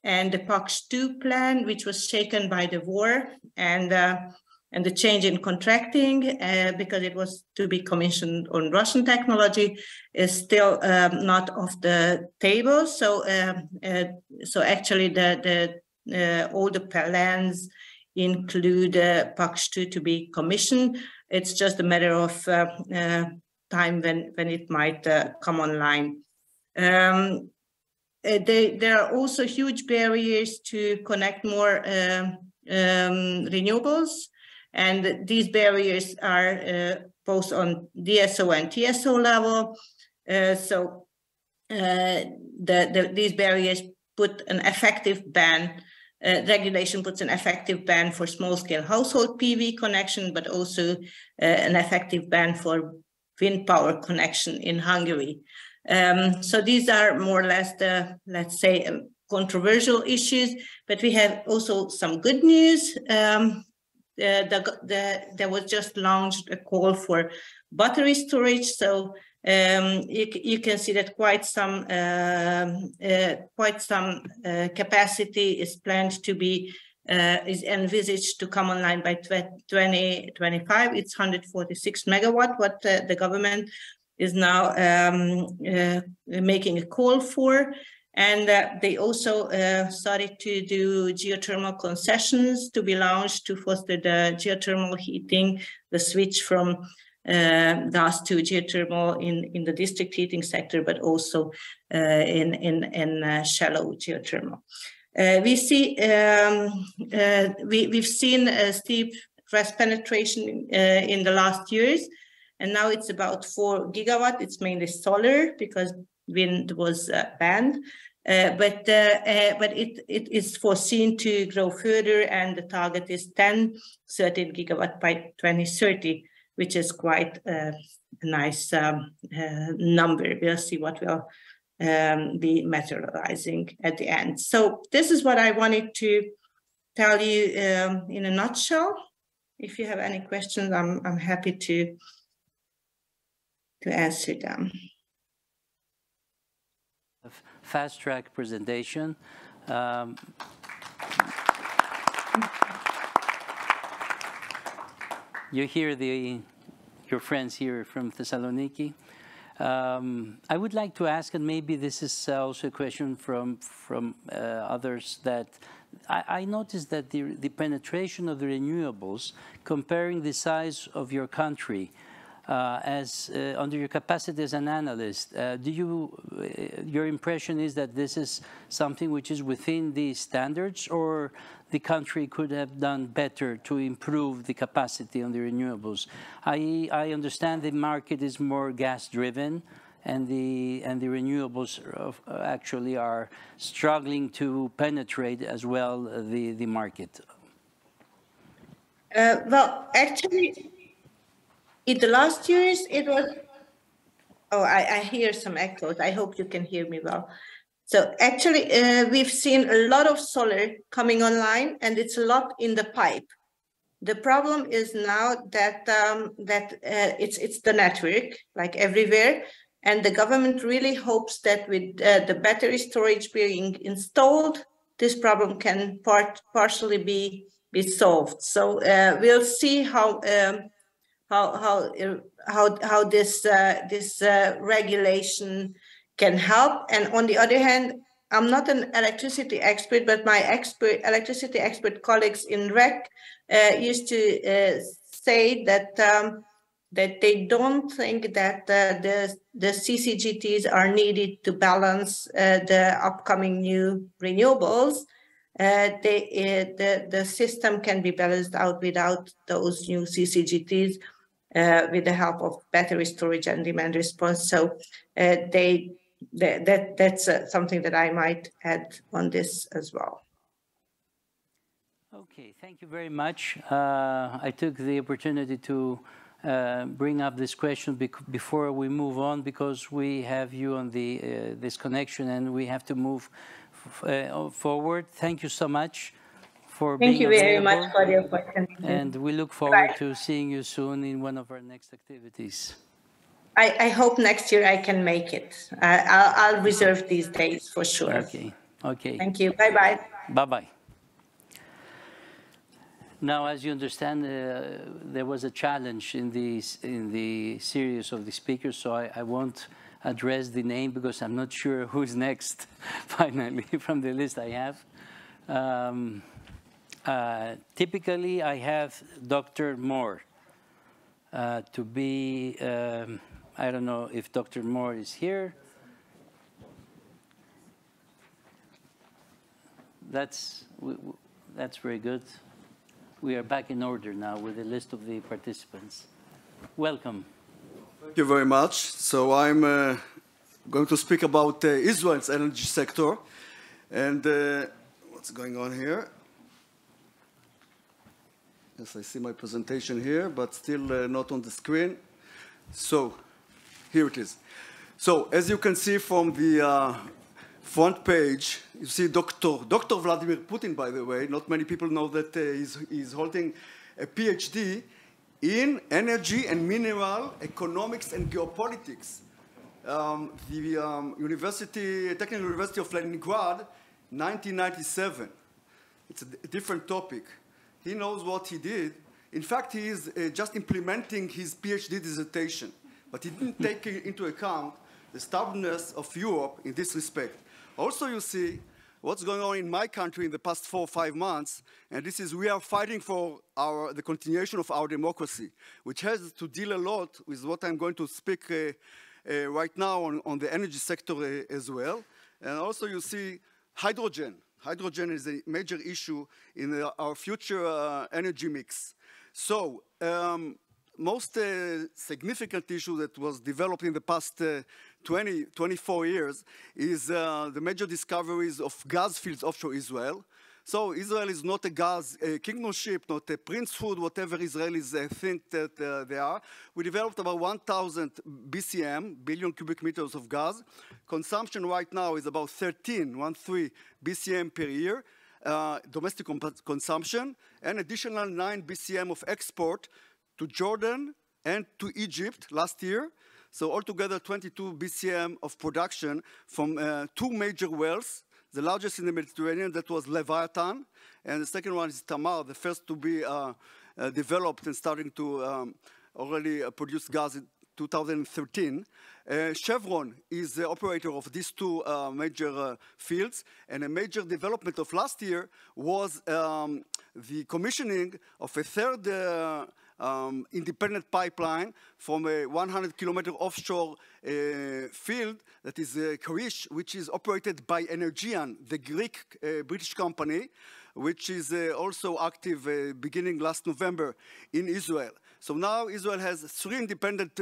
and the Paks-2 plant, which was shaken by the war and the change in contracting, because it was to be commissioned on Russian technology, is still not off the table. So actually, all the plans include Paks-2 to be commissioned. It's just a matter of time when it might come online. There are also huge barriers to connect more renewables, and these barriers are both on DSO and TSO level. These barriers put an effective ban. Regulation puts an effective ban for small-scale household PV connection, but also an effective ban for wind power connection in Hungary. So these are more or less the, let's say, controversial issues, but we have also some good news. There was just launched a call for battery storage. So you can see that quite some capacity is planned to be is envisaged to come online by 2025. It's 146 megawatt, what the government is now making a call for. And they also started to do geothermal concessions to be launched to foster the geothermal heating, the switch from gas to geothermal in the district heating sector, but also in shallow geothermal. We've seen a steep gas penetration in the last years, and now it's about 4 gigawatt. It's mainly solar because wind was banned, but it is foreseen to grow further, and the target is 13 gigawatt by 2030, which is quite a nice number. We'll see what will be materializing at the end. So this is what I wanted to tell you in a nutshell. If you have any questions, I'm happy to answer them. Fast-track presentation. You hear your friends here from Thessaloniki. I would like to ask, and maybe this is also a question from others, that I noticed that the penetration of the renewables, comparing the size of your country, under your capacity as an analyst, your impression is that this is something which is within the standards, or the country could have done better to improve the capacity on the renewables? I understand the market is more gas-driven, and the renewables actually are struggling to penetrate as well the market. Well, actually, in the last years, it was Oh, I hear some echoes. I hope you can hear me well. So actually, we've seen a lot of solar coming online, and it's a lot in the pipe. The problem is now that it's the network, like everywhere, and the government really hopes that with the battery storage being installed, this problem can partially be solved. So we'll see how this regulation can help. And on the other hand, I'm not an electricity expert, but my electricity expert colleagues in REC used to say that that they don't think that the CCGTs are needed to balance the upcoming new renewables. The system can be balanced out without those new CCGTs with the help of battery storage and demand response. So that's something that I might add on this as well. Okay, thank you very much. I took the opportunity to bring up this question before we move on, because we have you on this connection and we have to move forward. Thank you so much for being available. Thank you very much for your question. And we look forward to seeing you soon in one of our next activities. I hope next year I can make it. I'll reserve these days for sure. Okay. Okay. Thank you. Bye-bye. Bye-bye. Now, as you understand, there was a challenge in the series of the speakers, so I won't address the name because I'm not sure who's next, finally, from the list I have. Typically, I have Dr. Moore to be, I don't know if Dr. Moore is here. That's very good. We are back in order now with the list of the participants. Welcome. Thank you very much. So I'm going to speak about Israel's energy sector and what's going on here. Yes, I see my presentation here, but still not on the screen. So here it is. So as you can see from the front page, you see Dr. Vladimir Putin, by the way. Not many people know that he's holding a PhD in energy and mineral economics and geopolitics. The Technical University of Leningrad, 1997. It's a different topic. He knows what he did. In fact, he is just implementing his PhD dissertation, but he didn't take into account the stubbornness of Europe in this respect. Also, you see what's going on in my country in the past 4 or 5 months, and this is we are fighting for the continuation of our democracy, which has to deal a lot with what I'm going to speak right now on the energy sector as well. And also you see hydrogen. Hydrogen is a major issue in our future energy mix. So most significant issue that was developed in the past 24 years is the major discoveries of gas fields offshore Israel. So Israel is not a gas kingdomship, not a princehood, whatever Israelis think that they are. We developed about 1,000 BCM, billion cubic meters of gas. Consumption right now is about 13 BCM per year, domestic consumption, and additional 9 BCM of export to Jordan and to Egypt last year. So altogether 22 BCM of production from 2 major wells. The largest in the Mediterranean, that was Leviathan, and the second one is Tamar, the first to be developed and starting to already produce gas in 2013. Chevron is the operator of these 2 major fields, and a major development of last year was the commissioning of a third independent pipeline from a 100-kilometer offshore field that is Karish, which is operated by Energean, the Greek British company, which is also active beginning last November in Israel. So now Israel has 3 independent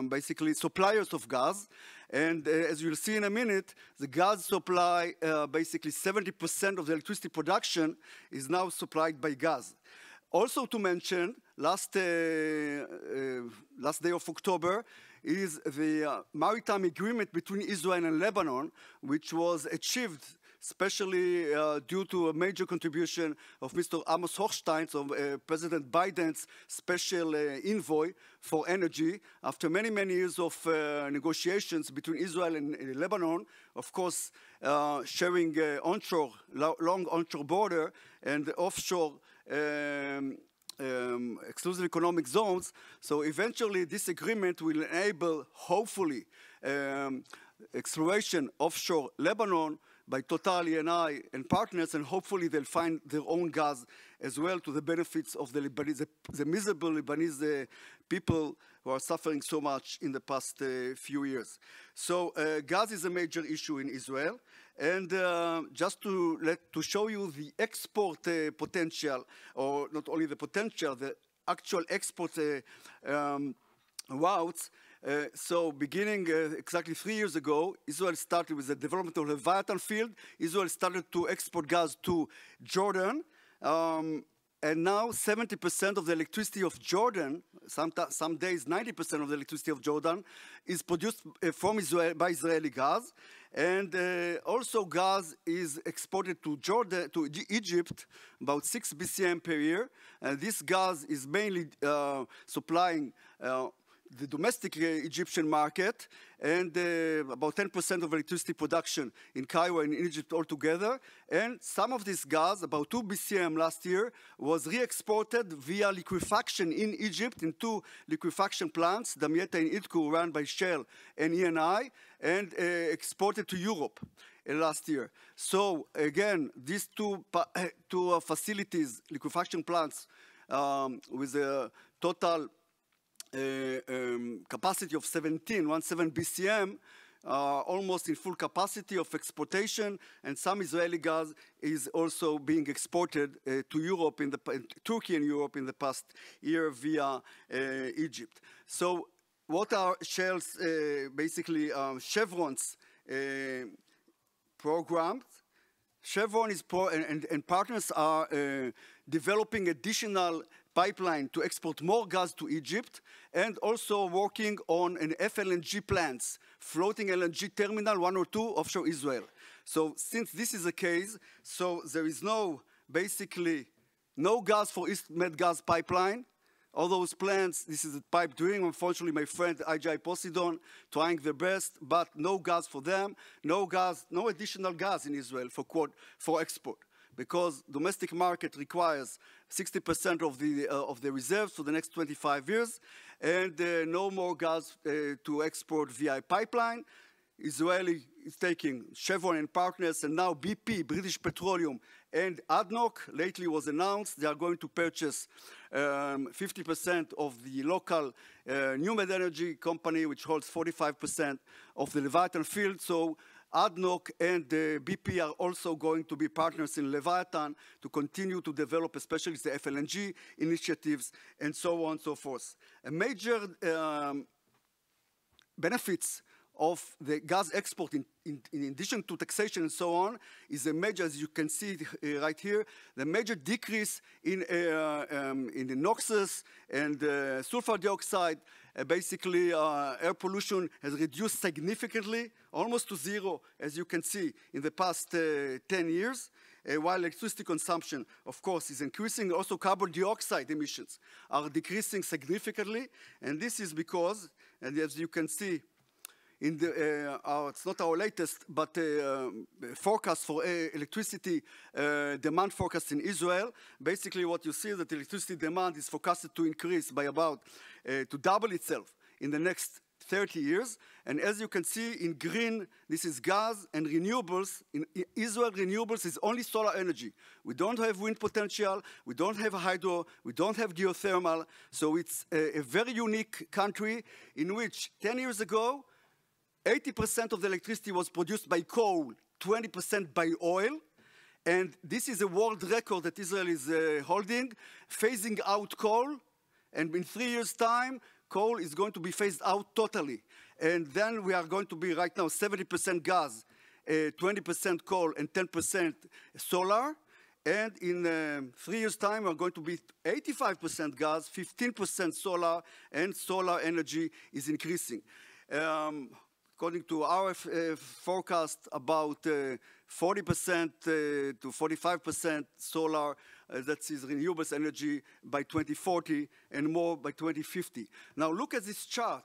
basically suppliers of gas, and as you'll see in a minute, the gas supply, basically 70% of the electricity production is now supplied by gas. Also to mention, last day of October, is the maritime agreement between Israel and Lebanon, which was achieved especially due to a major contribution of Mr. Amos Hochstein, of President Biden's special envoy for energy. After many, many years of negotiations between Israel and Lebanon, of course, sharing onshore, long onshore border and offshore exclusive economic zones. So eventually this agreement will enable, hopefully, exploration offshore Lebanon by Total, Eni, and partners, and hopefully they'll find their own gas as well to the benefits of the Lebanese, the miserable Lebanese people who are suffering so much in the past few years. So gas is a major issue in Israel. And just to show you the export potential, or not only the potential, the actual export routes. So beginning exactly 3 years ago, Israel started with the development of the Leviathan field. Israel started to export gas to Jordan. And now 70% of the electricity of Jordan, some days 90% of the electricity of Jordan, is produced from Israel by Israeli gas. And also gas is exported to Jordan, to Egypt, about 6 BCM per year. And this gas is mainly supplying the domestic Egyptian market, and about 10% of electricity production in Cairo and in Egypt altogether. And some of this gas, about 2 BCM last year, was re-exported via liquefaction in Egypt in 2 liquefaction plants, Damietta and Idku, run by Shell and Eni, and exported to Europe last year. So again, these two facilities, liquefaction plants, with a total capacity of 17 BCM, almost in full capacity of exportation, and some Israeli gas is also being exported to Europe, Turkey and Europe in the past year via Egypt. So what are Shell's, basically Chevron's programs? Chevron is and partners are developing additional pipeline to export more gas to Egypt, and also working on an FLNG plants, floating LNG terminal 1 or 2 offshore Israel. So since this is the case, so there is basically no gas for East Med gas pipeline. All those plants, this is a pipe dream. Unfortunately, my friend IGI Poseidon trying their best, but no gas for them, no gas, no additional gas in Israel for export, because domestic market requires 60% of the reserves for the next 25 years, and no more gas to export via pipeline. Israeli is taking Chevron and partners, and now BP, British Petroleum, and ADNOC lately was announced they are going to purchase 50% of the local NewMed Energy company, which holds 45% of the Leviathan field. So ADNOC and BP are also going to be partners in Leviathan to continue to develop, especially the FLNG initiatives, and so on and so forth. A major benefits of the gas export, in addition to taxation and so on, is a major, as you can see right here, the major decrease in the NOxes and sulfur dioxide. Basically, air pollution has reduced significantly, almost to zero, as you can see, in the past 10 years, while electricity consumption, of course, is increasing. Also, carbon dioxide emissions are decreasing significantly, and this is because, and as you can see, in the, it's not our latest, but forecast for electricity demand forecast in Israel. Basically, what you see is that electricity demand is forecasted to increase by about, to double itself in the next 30 years. And as you can see in green, this is gas and renewables. In Israel, renewables is only solar energy. We don't have wind potential, we don't have hydro, we don't have geothermal. So it's a very unique country in which 10 years ago, 80% of the electricity was produced by coal, 20% by oil. And this is a world record that Israel is holding, phasing out coal. And in 3 years' time, coal is going to be phased out totally. And then we are going to be right now 70% gas, 20% coal, and 10% solar. And in 3 years' time, we're going to be 85% gas, 15% solar, and solar energy is increasing. According to our forecast, about 40% to 45% solar, that is renewables energy by 2040 and more by 2050. Now look at this chart.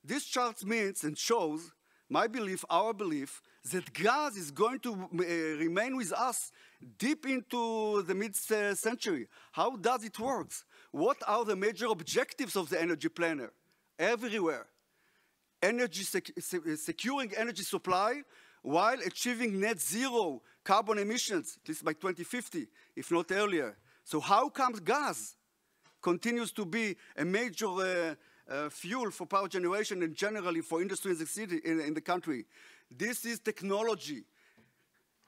This chart means and shows my belief, our belief, that gas is going to remain with us deep into the mid-century. How does it work? What are the major objectives of the energy planner? Everywhere. Securing energy supply while achieving net zero carbon emissions, at least by 2050, if not earlier. So how comes gas continues to be a major fuel for power generation and generally for industry in the city, in the country? This is technology,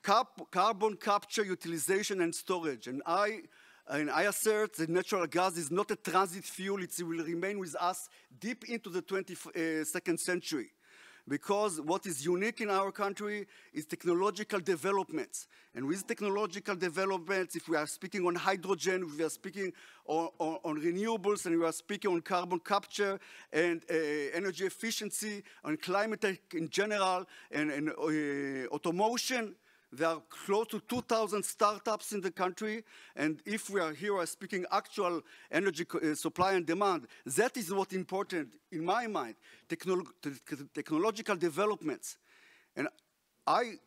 carbon capture, utilization, and storage. And I assert that natural gas is not a transit fuel. It will remain with us deep into the 22nd century. Because what is unique in our country is technological developments. And with technological developments, if we are speaking on hydrogen, if we are speaking on renewables, and we are speaking on carbon capture and energy efficiency, on climate tech in general, and automotion, there are close to 2,000 startups in the country, and if we are speaking actual energy supply and demand, that is what's important in my mind, technological developments. And I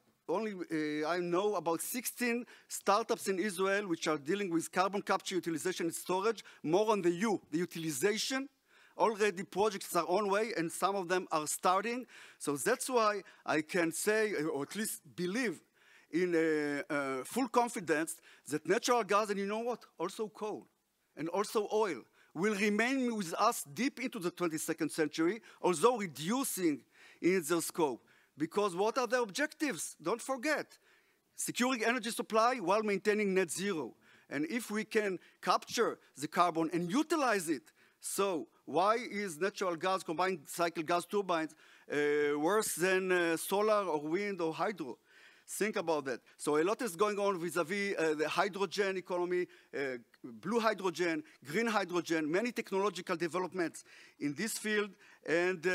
know about 16 startups in Israel which are dealing with carbon capture, utilization, and storage, more on the utilization. Already projects are on way, and some of them are starting. So that's why I can say, or at least believe, in full confidence that natural gas, and you know what, also coal and also oil, will remain with us deep into the 22nd century, although reducing in their scope. Because what are the objectives? Don't forget, securing energy supply while maintaining net zero. And if we can capture the carbon and utilize it, so why is natural gas, combined cycle gas turbines, worse than solar or wind or hydro? Think about that. So a lot is going on vis-a-vis the hydrogen economy, blue hydrogen, green hydrogen, many technological developments in this field. And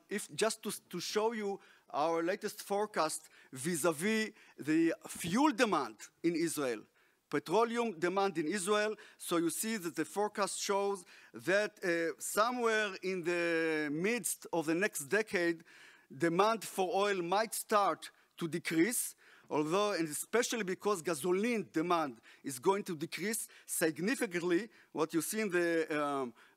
if just to show you our latest forecast vis-a-vis the fuel demand in Israel, petroleum demand in Israel, so you see that the forecast shows that somewhere in the midst of the next decade, demand for oil might start to decrease, although, and especially because gasoline demand is going to decrease significantly. What you see in the,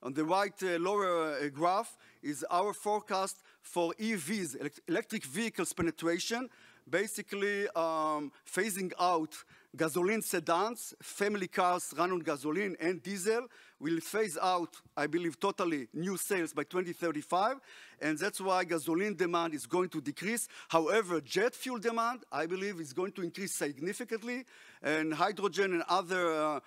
on the right lower graph is our forecast for EVs, electric vehicles penetration, basically phasing out gasoline sedans, family cars run on gasoline and diesel, will phase out, I believe, totally new sales by 2035, and that's why gasoline demand is going to decrease. However, jet fuel demand, I believe, is going to increase significantly, and hydrogen and other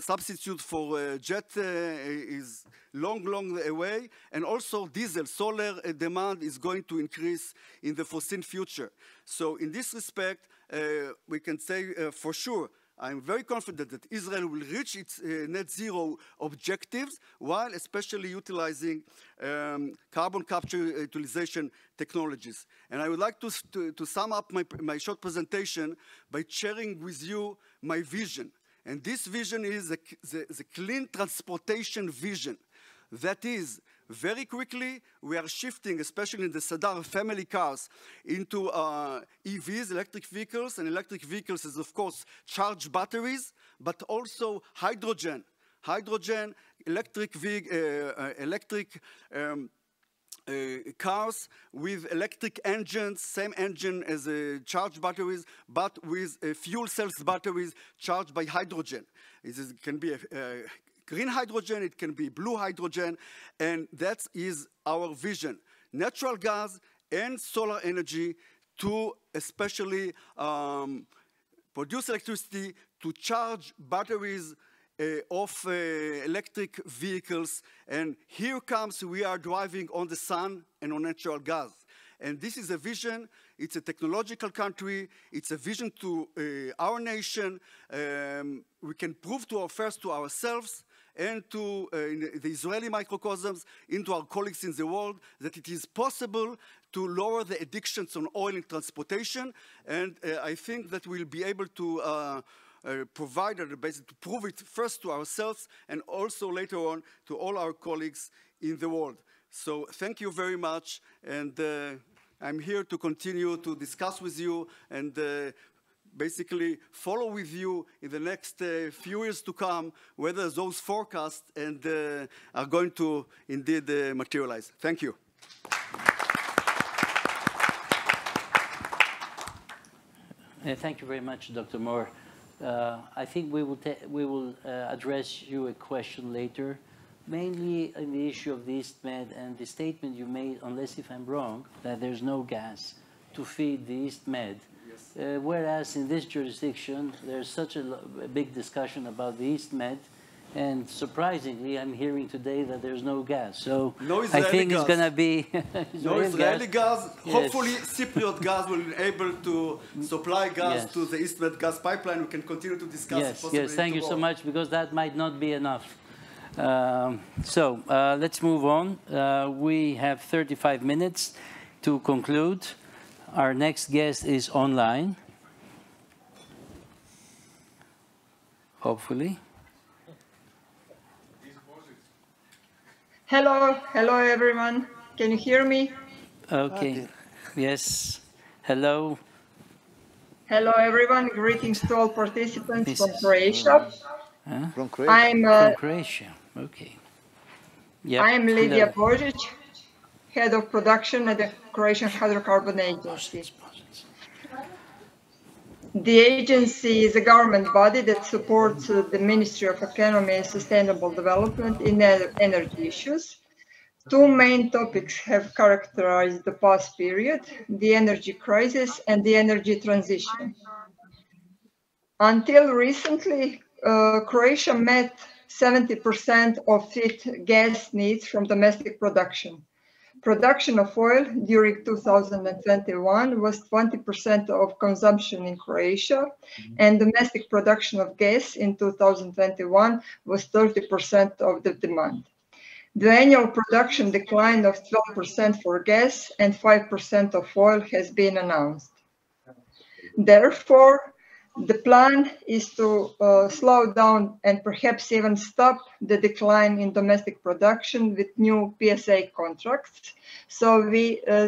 substitutes for jet is long away, and also diesel, solar demand is going to increase in the foreseen future. So in this respect, we can say for sure, I'm very confident that Israel will reach its net zero objectives while especially utilizing carbon capture utilization technologies. And I would like to sum up my short presentation by sharing with you my vision. And this vision is the clean transportation vision. That is, very quickly, we are shifting, especially in the Sadar family cars, into EVs, electric vehicles, and electric vehicles is, of course, charged batteries, but also hydrogen. Hydrogen, electric cars with electric engines, same engine as charged batteries, but with fuel cells batteries charged by hydrogen. It can be a green hydrogen, it can be blue hydrogen, and that is our vision. Natural gas and solar energy to especially produce electricity, to charge batteries of electric vehicles. And here comes, we are driving on the sun and on natural gas. And this is a vision. It's a technological country. It's a vision to our nation. We can prove first to ourselves and to the Israeli microcosms, into our colleagues in the world, that it is possible to lower the addictions on oil in transportation. And I think that we'll be able to provide, or basically to prove it first to ourselves and also later on to all our colleagues in the world. So thank you very much. And I'm here to continue to discuss with you and basically follow with you in the next few years to come whether those forecasts are going to indeed materialize. Thank you. Thank you very much, Dr. Mor. I think we will address you a question later, mainly on the issue of the EastMed and the statement you made, unless if I'm wrong, that there's no gas to feed the EastMed. Yes. Whereas in this jurisdiction, there's such a big discussion about the EastMed, and surprisingly, I'm hearing today that there's no gas. So no Israeli I think gas. It's going to be no Israeli gas. Yes. Hopefully, Cypriot gas will be able to supply gas yes. to the EastMed gas pipeline. We can continue to discuss yes, it. Yes, thank you so much, because that might not be enough. Let's move on. We have 35 minutes to conclude. Our next guest is online, hopefully. Hello everyone. Can you hear me? Okay. Yes. Hello. Hello everyone. Greetings to all participants from Croatia. From Croatia. From Croatia. Okay. Yep. I'm Lidija Božić, head of production at the Croatian Hydrocarbon Agency. The agency is a government body that supports the Ministry of Economy and Sustainable Development in energy issues. Two main topics have characterized the past period: the energy crisis and the energy transition. Until recently, Croatia met 70% of its gas needs from domestic production. Production of oil during 2021 was 20% of consumption in Croatia, and domestic production of gas in 2021 was 30% of the demand. The annual production decline of 12% for gas and 5% of oil has been announced. Therefore, the plan is to slow down and perhaps even stop the decline in domestic production with new PSA contracts. So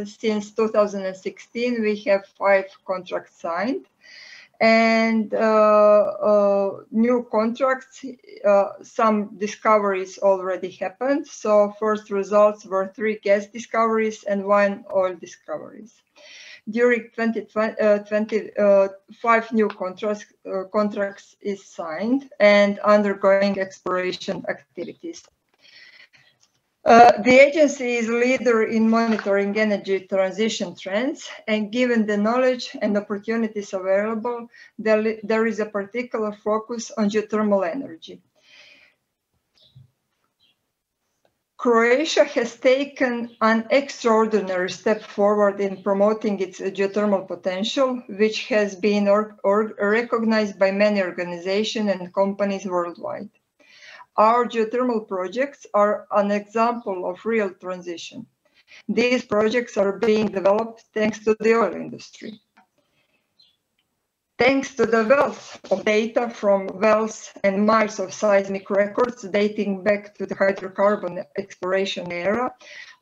since 2016, we have 5 contracts signed. And new contracts, some discoveries already happened. So first results were 3 gas discoveries and 1 oil discoveries. During 2020, 5 new contracts is signed and undergoing exploration activities. The agency is a leader in monitoring energy transition trends, and given the knowledge and opportunities available, there is a particular focus on geothermal energy. Croatia has taken an extraordinary step forward in promoting its geothermal potential, which has been recognized by many organizations and companies worldwide. Our geothermal projects are an example of real transition. These projects are being developed thanks to the oil industry. Thanks to the wealth of data from wells and miles of seismic records dating back to the hydrocarbon exploration era,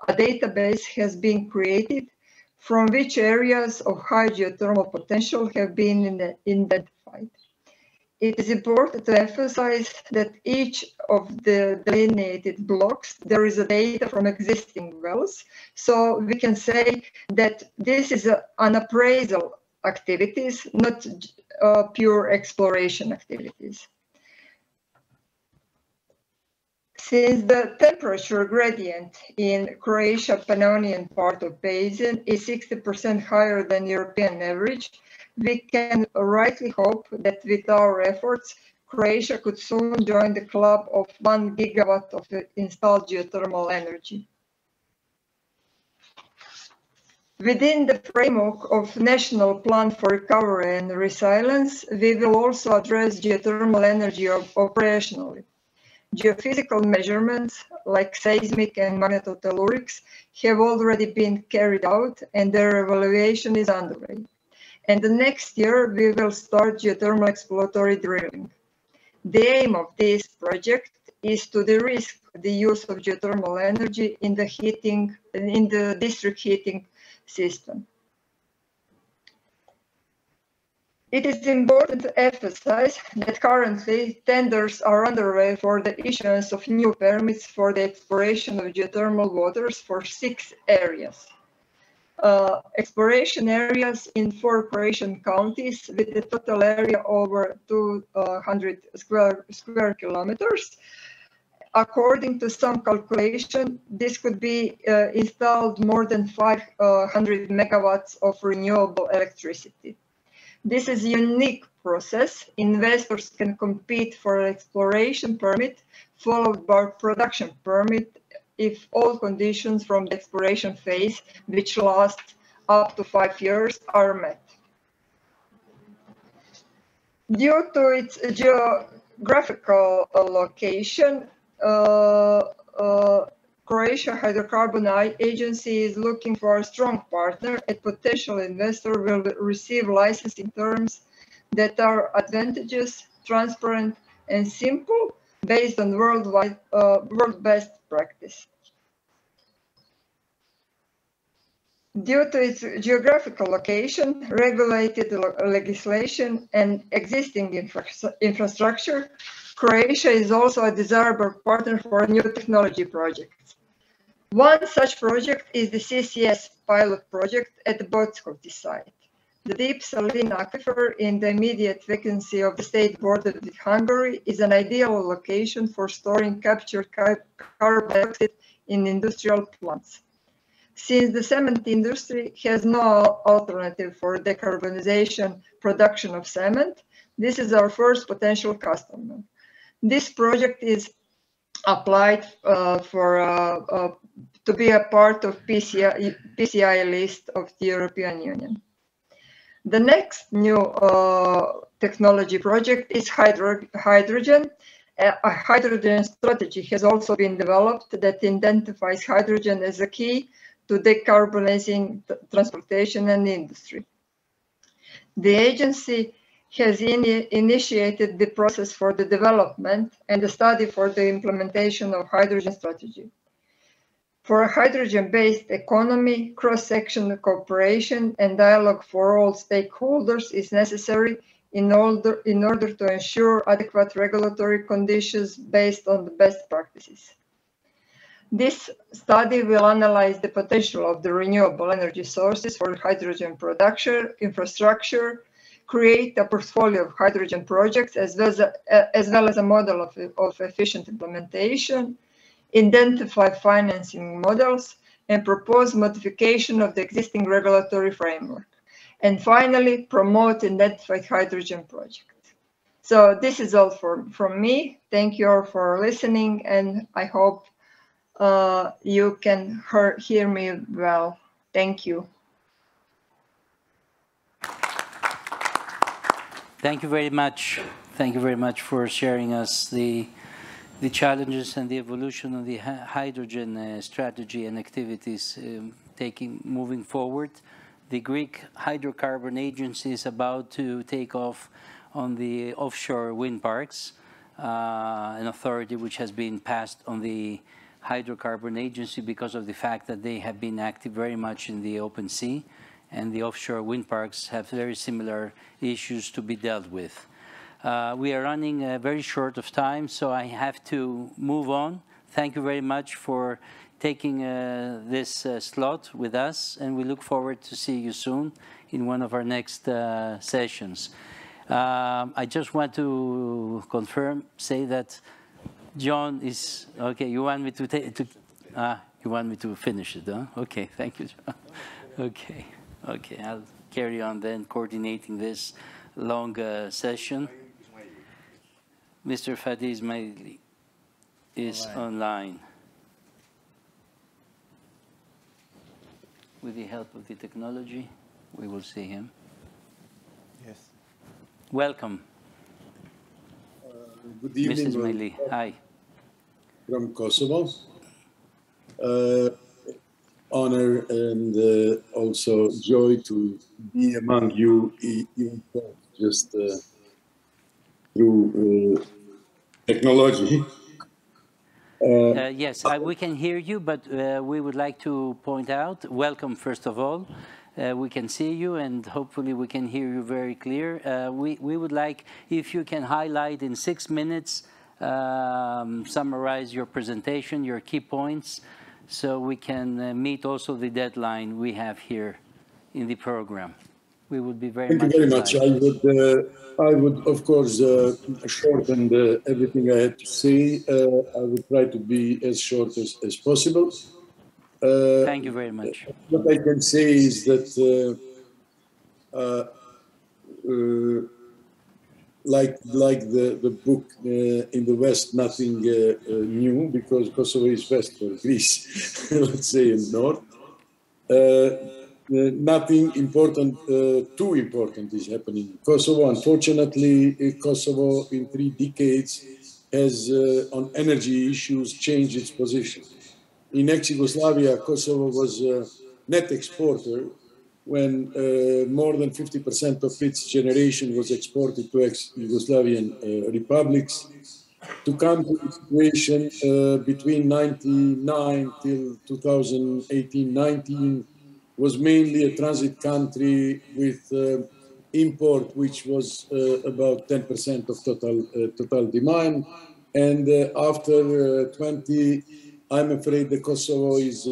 a database has been created from which areas of high geothermal potential have been identified. It is important to emphasize that each of the delineated blocks, there is a data from existing wells. So we can say that this is an appraisal activities, not pure exploration activities. Since the temperature gradient in Croatia Pannonian part of basin is 60% higher than European average, we can rightly hope that with our efforts, Croatia could soon join the club of 1 gigawatt of installed geothermal energy. Within the framework of National Plan for Recovery and Resilience, we will also address geothermal energy operationally. Geophysical measurements like seismic and magnetotellurics have already been carried out and their evaluation is underway. And the next year we will start geothermal exploratory drilling. The aim of this project is to de-risk the use of geothermal energy in the district heating system. It is important to emphasize that currently tenders are underway for the issuance of new permits for the exploration of geothermal waters for 6 areas. Exploration areas in 4 Croatian counties with a total area over 200 square kilometers. According to some calculation, this could be installed more than 500 megawatts of renewable electricity. This is a unique process. Investors can compete for an exploration permit followed by production permit if all conditions from the exploration phase, which lasts up to 5 years, are met. Due to its geographical location, Croatia Hydrocarbon Agency is looking for a strong partner. A potential investor will receive licensing terms that are advantageous, transparent, and simple, based on world best practice. Due to its geographical location, regulated legislation, and existing infrastructure, Croatia is also a desirable partner for new technology projects. One such project is the CCS pilot project at the Bockoti site. The deep saline aquifer in the immediate vacancy of the state border with Hungary is an ideal location for storing captured carbon dioxide in industrial plants. Since the cement industry has no alternative for decarbonization production of cement, this is our first potential customer. This project is applied to be a part of PCI list of the European Union. The next new technology project is hydrogen. A hydrogen strategy has also been developed that identifies hydrogen as a key to decarbonizing transportation and industry. The agency has initiated the process for the development and the study for the implementation of hydrogen strategy. For a hydrogen-based economy, cross-sectional cooperation and dialogue for all stakeholders is necessary in order to ensure adequate regulatory conditions based on the best practices. This study will analyze the potential of the renewable energy sources for hydrogen production, infrastructure, create a portfolio of hydrogen projects as well as a model of efficient implementation, identify financing models, and propose modification of the existing regulatory framework. And finally, promote identified hydrogen projects. So this is all from me. Thank you all for listening, and I hope you can hear me well. Thank you. Thank you very much. Thank you very much for sharing us the challenges and the evolution of the hydrogen strategy and activities moving forward. The Greek Hydrocarbon Agency is about to take off on the offshore wind parks, an authority which has been passed on the Hydrocarbon Agency because of the fact that they have been active very much in the open sea, and the offshore wind parks have very similar issues to be dealt with. We are running very short of time, so I have to move on. Thank you very much for taking this slot with us, and we look forward to see you soon in one of our next sessions. I just want to say that John is okay. You want me to you want me to finish it, huh? Okay, thank you, John. Okay, I'll carry on then coordinating this long session. Mr. Fadi Ismaili is online. with the help of the technology, we will see him. Yes. Welcome. Good evening. Mrs. Meli. Hi. From Kosovo. Honor and also joy to be among you, just through technology. Yes, we can hear you, but we would like to point out, welcome first of all. We can see you and hopefully we can hear you very clear. We would like, if you can highlight in 6 minutes, summarize your presentation, your key points, so we can meet also the deadline we have here in the program. We would be very Thank you very much. I would, of course, shorten everything I had to say. I would try to be as short as possible. Thank you very much. What I can say is that, like the book in the West, nothing new, because Kosovo is West for Greece, let's say in North. Nothing important, too important is happening in Kosovo. Unfortunately, Kosovo in 3 decades has, on energy issues, changed its position. In ex-Yugoslavia, Kosovo was a net exporter when more than 50% of its generation was exported to ex-Yugoslavian republics. To come to the situation between 1999 till 2018-19, was mainly a transit country with import, which was about 10% of total demand. And after 20, I'm afraid that Kosovo is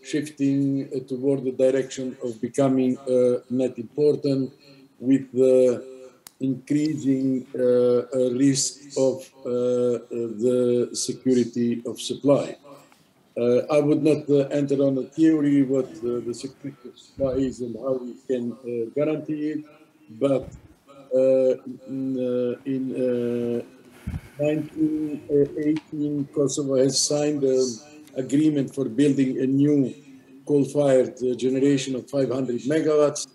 shifting toward the direction of becoming net important, with the increasing risk of the security of supply. I would not enter on a theory what the security of supply is and how we can guarantee it, but in 1918, Kosovo has signed an agreement for building a new coal-fired generation of 500 megawatts.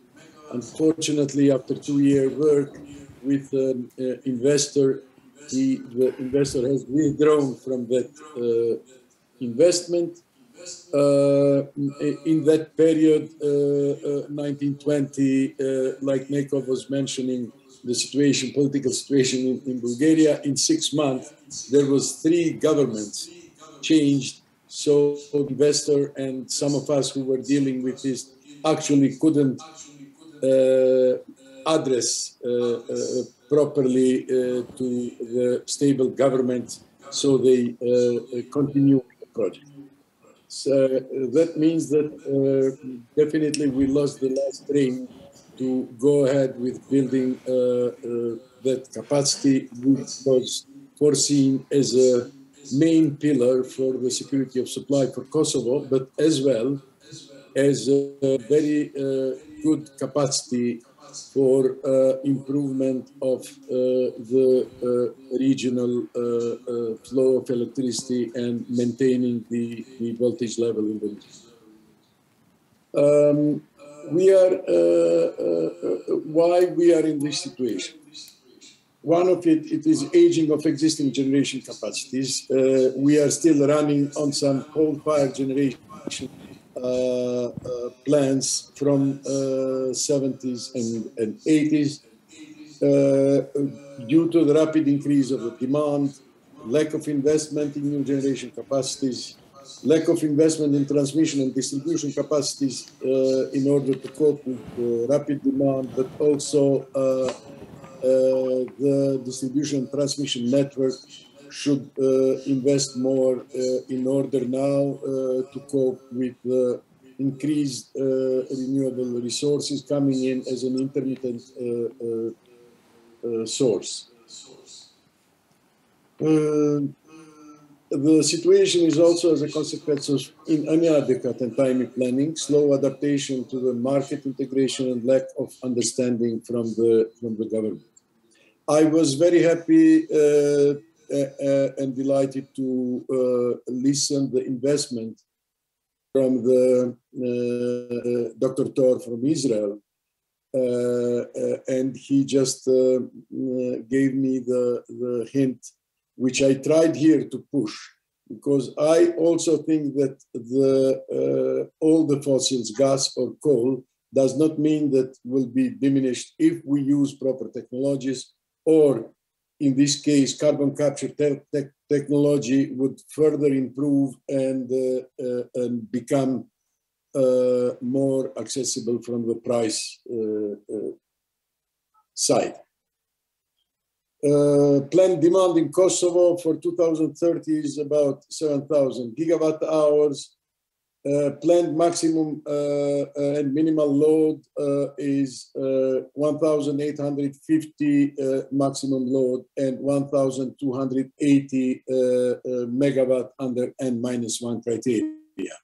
Unfortunately, after 2-year work with an investor, the investor has withdrawn from that investment. In that period, 1920, like Nekov was mentioning, the situation, political situation in Bulgaria, in 6 months, there was 3 governments changed. So the investor and some of us who were dealing with this actually couldn't address properly to the stable government, so they continue the project. So that means that definitely we lost the last train to go ahead with building that capacity, which was foreseen as a main pillar for the security of supply for Kosovo, but as well as a very good capacity for improvement of the regional flow of electricity and maintaining the voltage level in the region. Why we are in this situation? One of it is aging of existing generation capacities. We are still running on some coal-fired generation plants from 70s and 80s. Due to the rapid increase of the demand, lack of investment in new generation capacities, lack of investment in transmission and distribution capacities in order to cope with rapid demand, but also the distribution and transmission network should invest more in order now to cope with increased renewable resources coming in as an intermittent source. The situation is also as a consequence of inadequate and timely planning, slow adaptation to the market integration, and lack of understanding from the government. I was very happy and delighted to listen the investment from the Dr. Tor from Israel, and he just gave me the hint, which I tried here to push, because I also think that all the fossils, gas or coal, does not mean that will be diminished if we use proper technologies, or in this case, carbon capture technology would further improve and become more accessible from the price side. Planned demand in Kosovo for 2030 is about 7,000 gigawatt hours. Planned maximum and minimal load is 1,850 maximum load and 1,280 megawatt under N-1 criteria.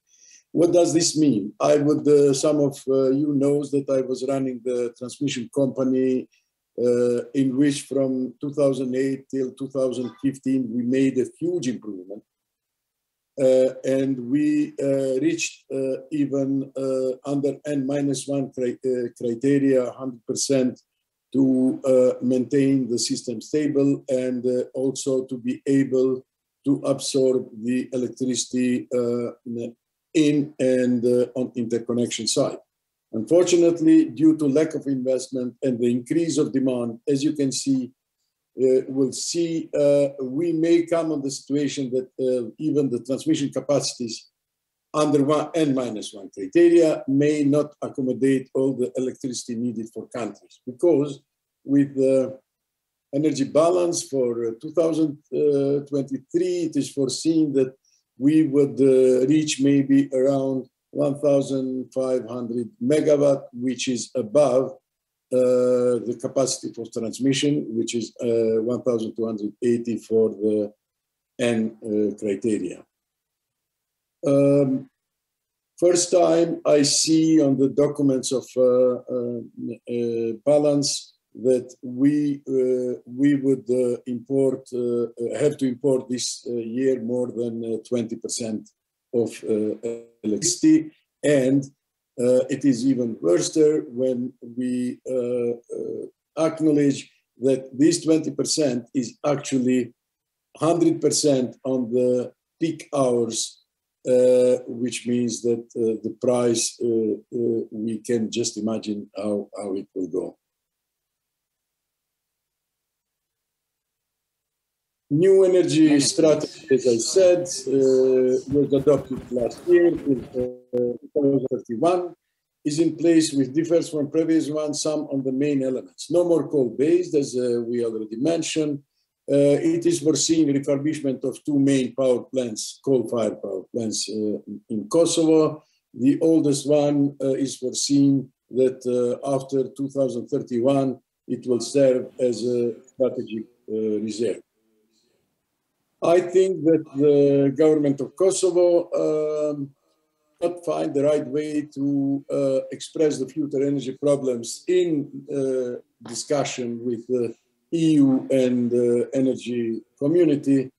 What does this mean? I would, some of you knows that I was running the transmission company in which from 2008 till 2015, we made a huge improvement. And we reached even under N-1 criteria 100% to maintain the system stable and also to be able to absorb the electricity in and on interconnection side. Unfortunately, due to lack of investment and the increase of demand, as you can see, we may come on the situation that even the transmission capacities under N-1 criteria may not accommodate all the electricity needed for countries, because with the energy balance for 2023, it is foreseen that we would reach maybe around 1,500 megawatt, which is above the capacity for transmission, which is 1,280 for the N criteria. First time I see on the documents of balance that we would have to import this year more than 20% of electricity, and it is even worse when we acknowledge that this 20% is actually 100% on the peak hours, which means that the price, we can just imagine how it will go. New energy strategy, as I said, was adopted last year with 2031, is in place with differs from previous one, some on the main elements. No more coal-based, as we already mentioned. It is foreseen refurbishment of two main power plants, coal-fired power plants in Kosovo. The oldest one is foreseen that after 2031, it will serve as a strategic reserve. I think that the government of Kosovo not find the right way to express the future energy problems in discussion with the EU and the energy community.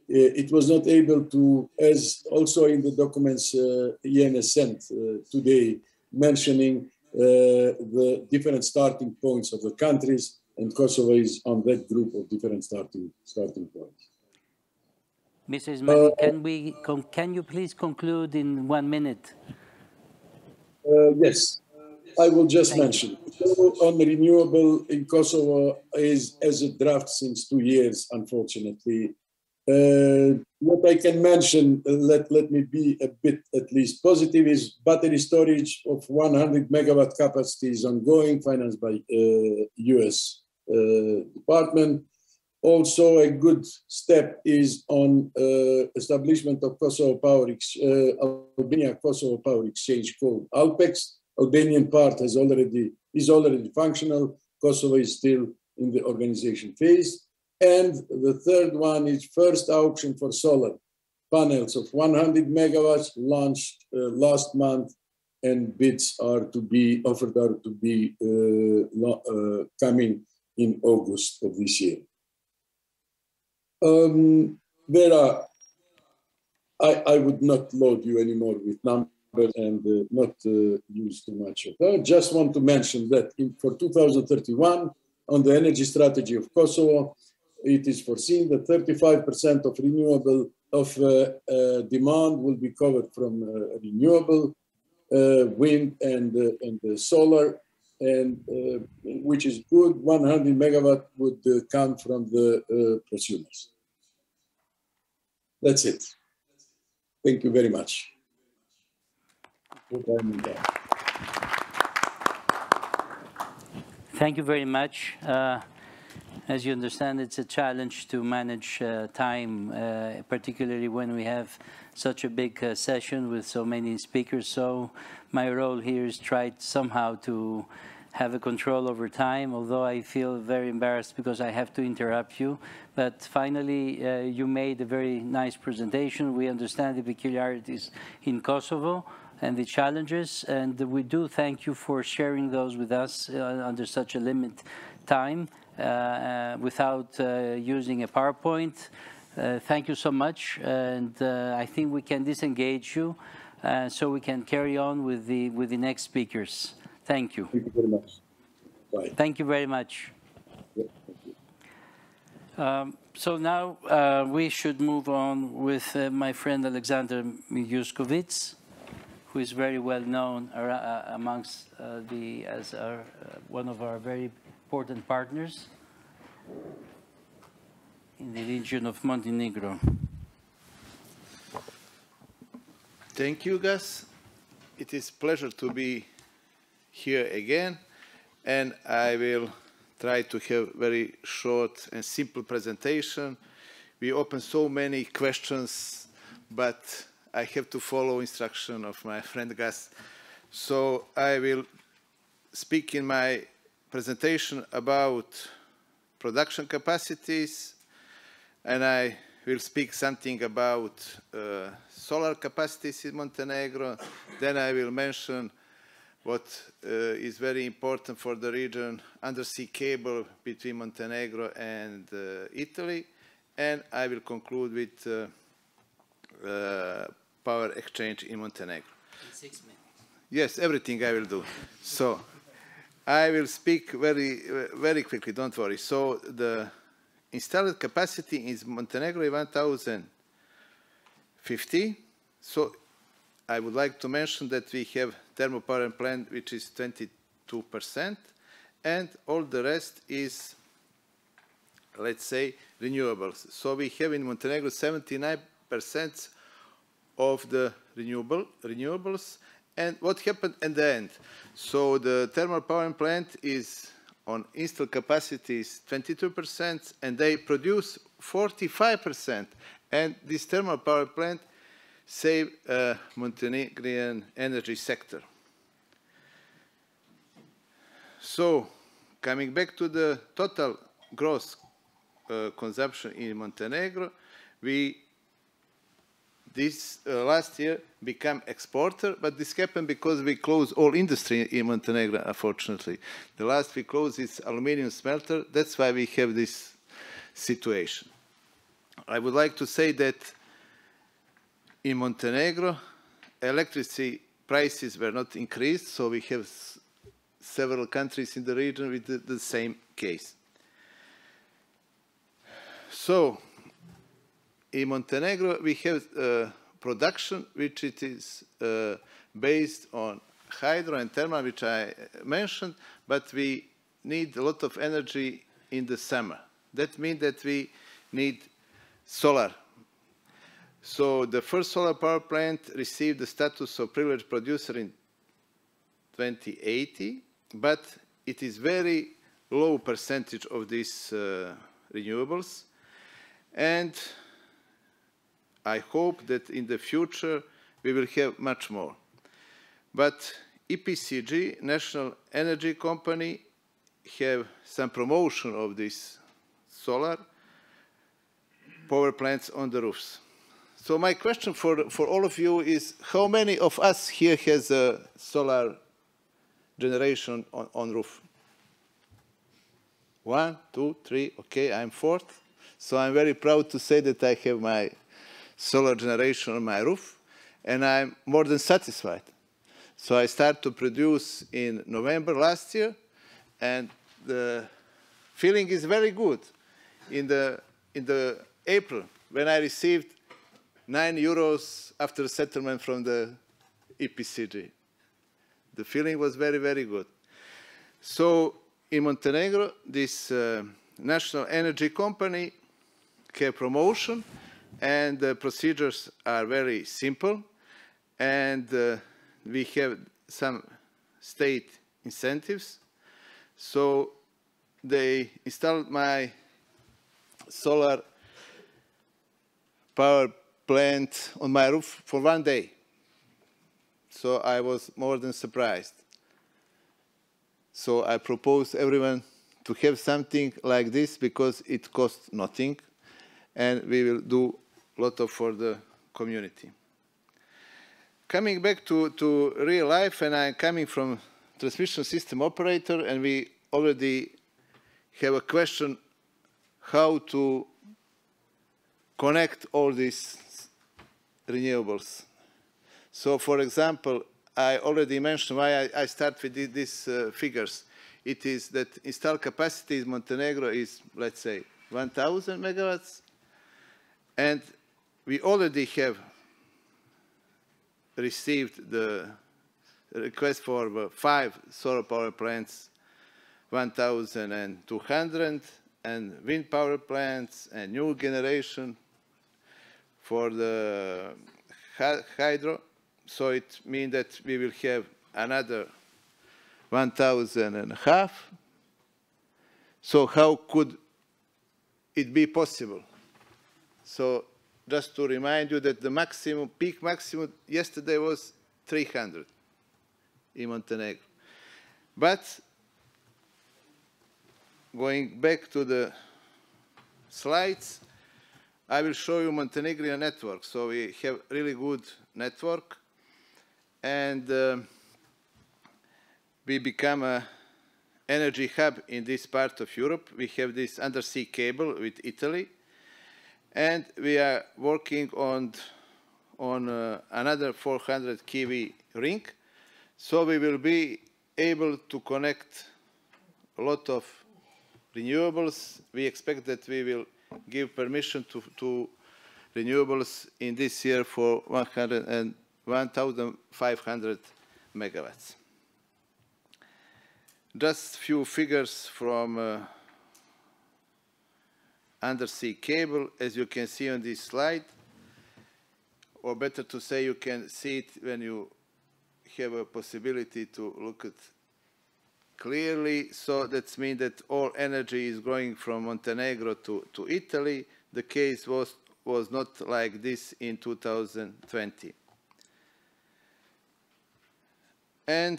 It was not able to, as also in the documents IENE sent today, mentioning the different starting points of the countries, and Kosovo is on that group of different starting points. Mr. Ismail, can you please conclude in 1 minute? Yes, I will just mention. On renewable in Kosovo is as a draft since 2 years, unfortunately. What I can mention, let me be a bit at least positive, is battery storage of 100 megawatt capacity is ongoing, financed by US department. Also, a good step is on establishment of Kosovo Albania Kosovo Power Exchange called ALPEX. Albanian part is already functional. Kosovo is still in the organization phase. And the third one is first auction for solar panels of 100 megawatts launched last month, and bids are to be offered coming in August of this year. I would not load you anymore with numbers. and not use too much of that. I just want to mention that for 2031, on the energy strategy of Kosovo, it is foreseen that 35% of renewable demand will be covered from renewable wind and solar, and which is good. 100 megawatt would come from the prosumers. That's it. Thank you very much. Thank you very much. As you understand, it's a challenge to manage time, particularly when we have such a big session with so many speakers. So my role here is try somehow to have a control over time, although I feel very embarrassed because I have to interrupt you. But finally, you made a very nice presentation. We understand the peculiarities in Kosovo and the challenges, and we do thank you for sharing those with us under such a limited time without using a PowerPoint. Thank you so much, and I think we can disengage you so we can carry on with the next speakers. Thank you. Thank you very much. Bye. Thank you very much. Yeah, thank you. So now we should move on with my friend Alexander Mijuskovic, who is very well known amongst as one of our very important partners in the region of Montenegro. Thank you, Gus. It is a pleasure to be here again, and I will try to have very short and simple presentation. We open so many questions, but I have to follow instruction of my friend Gus. So I will speak in my presentation about production capacities, and I will speak something about solar capacities in Montenegro. Then I will mention what is very important for the region, undersea cable between Montenegro and Italy. And I will conclude with power exchange in Montenegro. In 6 minutes. Yes, everything I will do. So I will speak very quickly, don't worry. So the installed capacity in Montenegro is 1,050. So I would like to mention that we have thermal power plant, which is 22%, and all the rest is, let's say, renewables. So we have in Montenegro 79% of the renewables. And what happened at the end? So the thermal power plant is on installed capacity is 22%, and they produce 45%. And this thermal power plant save Montenegrin energy sector. So, coming back to the total gross consumption in Montenegro, we this last year become exporter, but this happened because we closed all industry in Montenegro, unfortunately. The last we closed is aluminum smelter. That's why we have this situation. I would like to say that in Montenegro, electricity prices were not increased, so we have several countries in the region with the same case. So, in Montenegro, we have production which it is based on hydro and thermal, which I mentioned, but we need a lot of energy in the summer. That means that we need solar. So the first solar power plant received the status of privileged producer in 2080, but it is very low percentage of these renewables. And I hope that in the future we will have much more. But EPCG, National Energy Company, have some promotion of this solar power plants on the roofs. So my question for all of you is, how many of us here has a solar generation on roof? 1, 2, 3, okay, I'm fourth. So I'm very proud to say that I have my solar generation on my roof. and I'm more than satisfied. So I started to produce in November last year, and the feeling is very good. In the April, when I received €9 after settlement from the EPCG, the feeling was very, very good. So in Montenegro, this national energy company have promotion, and the procedures are very simple, and we have some state incentives. So they installed my solar power plant on my roof for 1 day. So I was more than surprised. So I propose everyone to have something like this because it costs nothing, and we will do a lot for the community. Coming back to real life, and I'm coming from transmission system operator, and we already have a question how to connect all these renewables. So, for example, I already mentioned why I start with these figures. It is that installed capacity in Montenegro is, let's say, 1,000 megawatts, and we already have received the request for 5 solar power plants, 1,200, and wind power plants, and new generation for the hydro. So it means that we will have another 1,500. So how could it be possible? So just to remind you that the maximum, peak maximum yesterday was 300 in Montenegro. But going back to the slides, I will show you Montenegrin network. So we have really good network, and we become an energy hub in this part of Europe. We have this undersea cable with Italy, and we are working on another 400 kV ring. So we will be able to connect a lot of renewables. We expect that we will give permission to renewables in this year for 1,500 megawatts. Just few figures from undersea cable, as you can see on this slide, or better to say, you can see it when you have a possibility to look at clearly. So that means that all energy is going from Montenegro to Italy. The case was not like this in 2020. And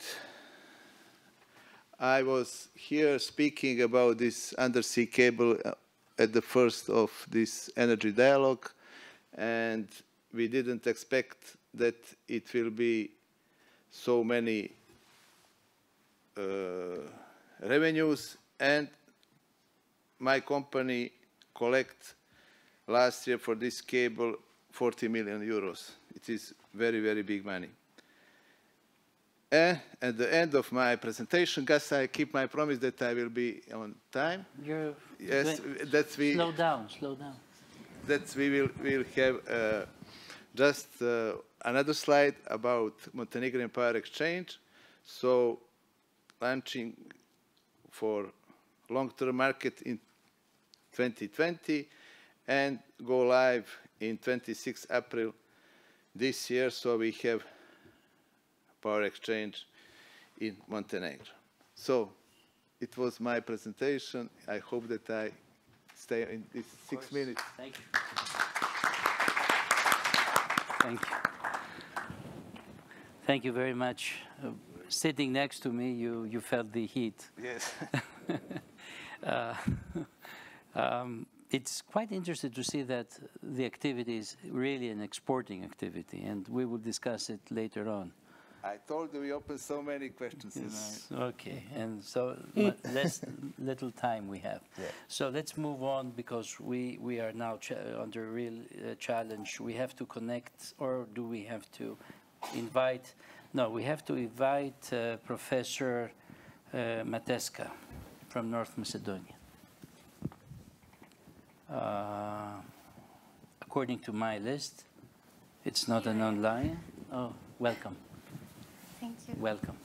I was here speaking about this undersea cable at the first of this energy dialogue, and we didn't expect that it will be so many revenues, and my company collect last year for this cable 40 million euros. It is very, very big money. And at the end of my presentation, Gus, I keep my promise that I will be on time. Yes, that we slow down. That we will have just another slide about Montenegrin Power Exchange. So launching for long-term market in 2020 and go live in 26 April this year. So we have power exchange in Montenegro. So it was my presentation. I hope that I stay in these 6 minutes. Thank you. Thank you. Thank you very much. Sitting next to me, you felt the heat. Yes. It's quite interesting to see that the activity is really an exporting activity, and we will discuss it later on. I told you we opened so many questions Yes. tonight. Okay, and so little time we have. Yeah. So let's move on because we are now under real challenge. We have to connect, or do we have to invite? No, we have to invite Professor Mateska from North Macedonia. According to my list, it's not an online. Oh, welcome. Thank you. Welcome.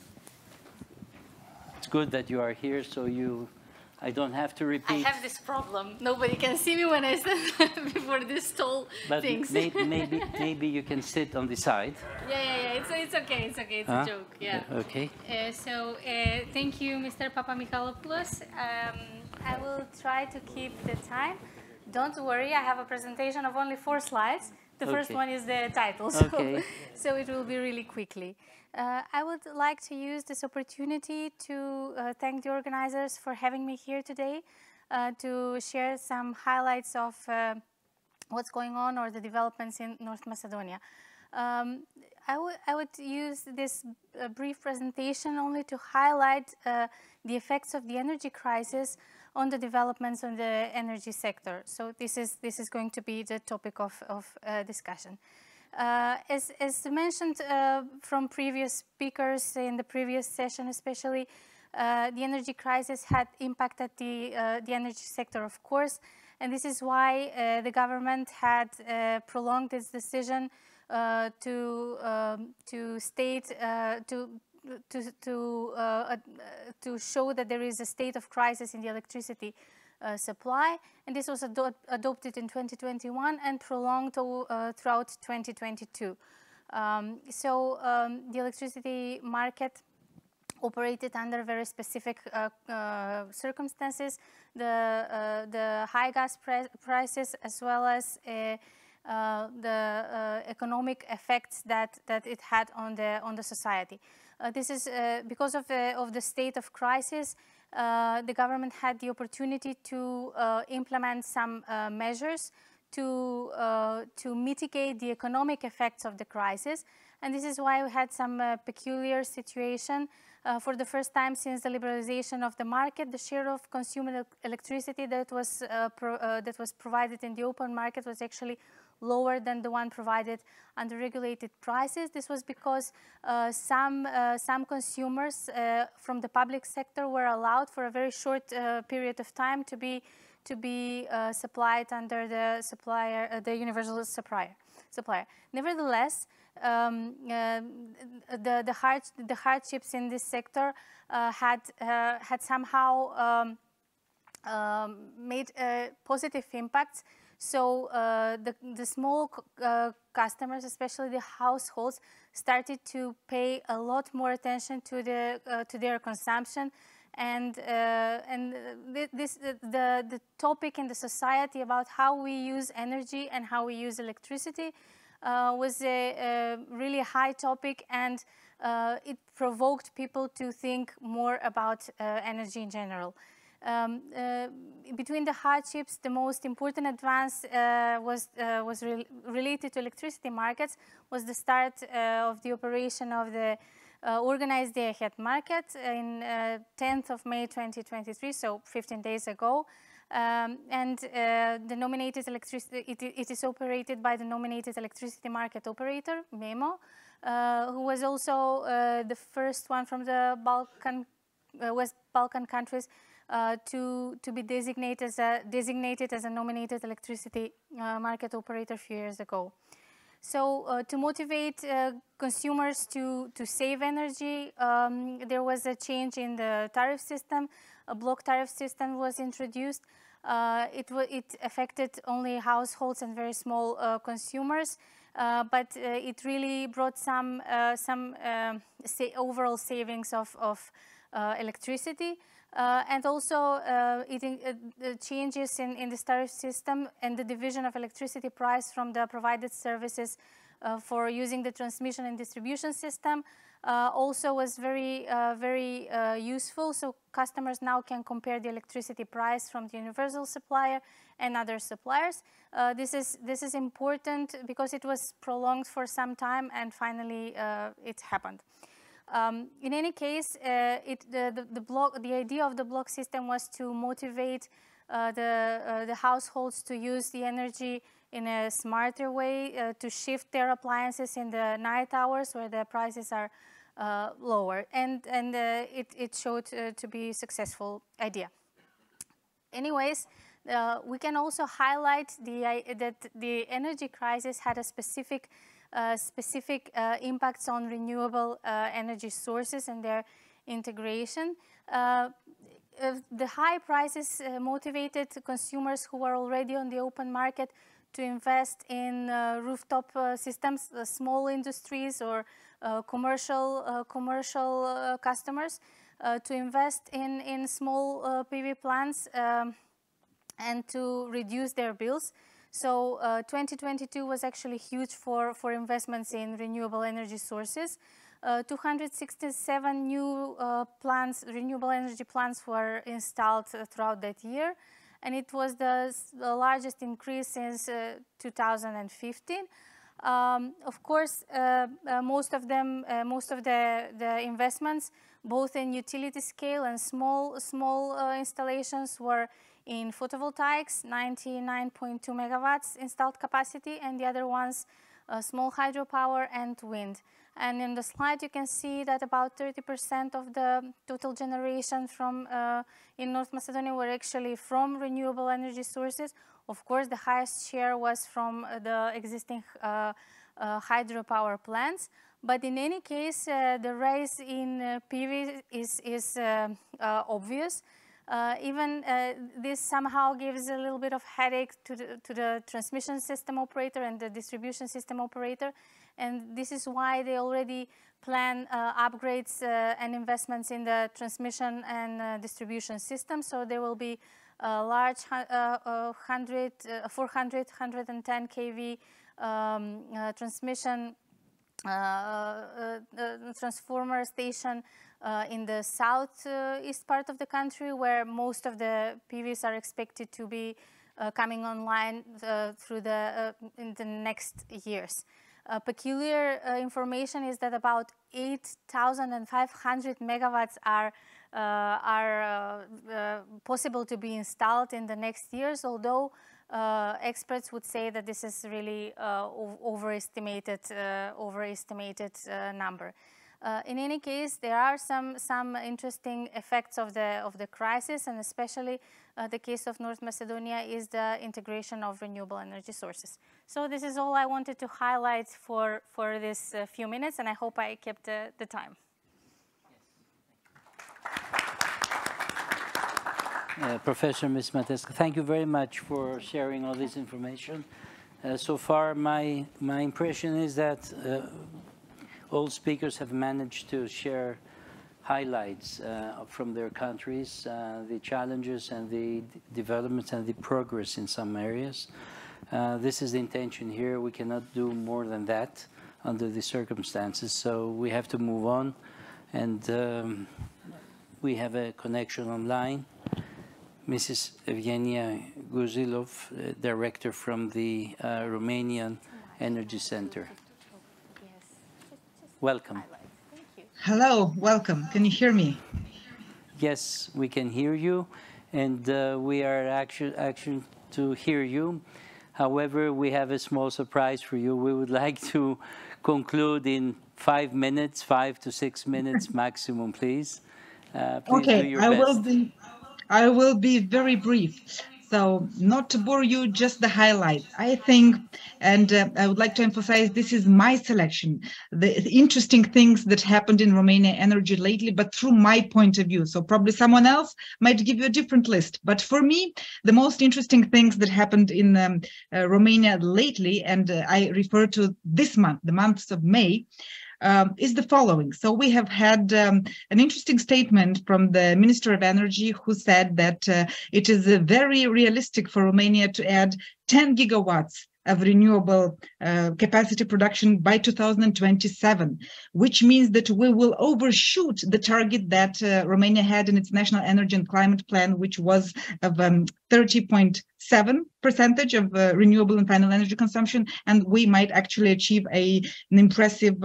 It's good that you are here, so I don't have to repeat. I have this problem. Nobody can see me when I stand before these tall But things. maybe you can sit on the side. Yeah. It's okay. It's okay. It's a joke. Yeah. Okay. Thank you, Mr. Papamichalopoulos. I will try to keep the time. Don't worry. I have a presentation of only 4 slides. The first one is the title, so it will be really quickly. I would like to use this opportunity to thank the organizers for having me here today to share some highlights of what's going on or the developments in North Macedonia. I would use this brief presentation only to highlight the effects of the energy crisis on the developments on the energy sector. So this is going to be the topic of discussion. As mentioned from previous speakers in the previous session especially, the energy crisis had impacted the energy sector, of course, and this is why the government had prolonged its decision to state to show that there is a state of crisis in the electricity supply, and this was adopted in 2021 and prolonged throughout 2022. The electricity market operated under very specific circumstances, the high gas prices as well as the economic effects that it had on the society. This is because of the state of crisis. The government had the opportunity to implement some measures to mitigate the economic effects of the crisis, and this is why we had some peculiar situation. For the first time since the liberalization of the market, the share of consumer electricity that was provided in the open market was actually lower than the one provided under regulated prices. This was because some consumers from the public sector were allowed for a very short period of time to be supplied under the supplier, the universal supplier. Nevertheless, the hardships in this sector had somehow made positive impacts. So the small customers, especially the households, started to pay a lot more attention to their consumption, and the topic in the society about how we use energy and how we use electricity was a really high topic, and it provoked people to think more about energy in general. Between the hardships, the most important advance was related to electricity markets, was the start of the operation of the organized day-ahead market in 10th of May 2023, so 15 days ago. The nominated electricity, it is operated by the nominated electricity market operator, MEMO, who was also the first one from the West Balkan countries to be designated as a nominated electricity market operator a few years ago. So to motivate consumers to save energy, there was a change in the tariff system. A block tariff system was introduced. It affected only households and very small consumers, but it really brought some overall savings of electricity. And also the changes in the tariff system and the division of electricity price from the provided services for using the transmission and distribution system also was very useful. So customers now can compare the electricity price from the universal supplier and other suppliers. This is important because it was prolonged for some time, and finally it happened. In any case, the idea of the block system was to motivate the households to use the energy in a smarter way, to shift their appliances in the night hours where the prices are lower, and it showed to be a successful idea. Anyways, we can also highlight that the energy crisis had a specific impacts on renewable energy sources and their integration. The high prices motivated consumers who were already on the open market to invest in rooftop systems, small industries or commercial customers, to invest in small PV plants and to reduce their bills. So 2022 was actually huge for investments in renewable energy sources. 267 new renewable energy plants were installed throughout that year, and it was the largest increase since 2015. Of course, most of the investments, both in utility scale and small installations, were in photovoltaics, 99.2 megawatts installed capacity, and the other ones, small hydropower and wind. And in the slide, you can see that about 30% of the total generation from in North Macedonia were actually from renewable energy sources. Of course, the highest share was from the existing hydropower plants. But in any case, the rise in PV is obvious. Even this somehow gives a little bit of headache to the transmission system operator and the distribution system operator. And this is why they already plan upgrades and investments in the transmission and distribution system. So there will be a large 400, 110 kV transmission transformer station in the southeast part of the country, where most of the PVs are expected to be coming online in the next years. Peculiar information is that about 8,500 megawatts are possible to be installed in the next years, although experts would say that this is really overestimated number. In any case, there are some interesting effects of the crisis, and especially the case of North Macedonia is the integration of renewable energy sources. So this is all I wanted to highlight for this few minutes, and I hope I kept the time. Professor Ms. Mateska, thank you very much for sharing all this information. So far, my impression is that all speakers have managed to share highlights from their countries, the challenges and the developments and the progress in some areas. This is the intention here. We cannot do more than that under the circumstances, so we have to move on. And we have a connection online. Mrs. Evgenia Guzilov, director from the Romanian Energy Center. Welcome. Hello, welcome. Can you hear me? Yes, we can hear you, and we are actually to hear you. However, we have a small surprise for you. We would like to conclude in 5 minutes, 5 to 6 minutes maximum, please. Please do your best. I will be very brief. So not to bore you, just the highlights. I think, and I would like to emphasize, this is my selection, the interesting things that happened in Romania energy lately, but through my point of view. So probably someone else might give you a different list. But for me, the most interesting things that happened in Romania lately, and I refer to this month, the month of May, is the following. So we have had an interesting statement from the Minister of Energy, who said that it is very realistic for Romania to add 10 gigawatts of renewable capacity production by 2027, which means that we will overshoot the target that Romania had in its National Energy and Climate Plan, which was of 30.7% of renewable and final energy consumption, and we might actually achieve an impressive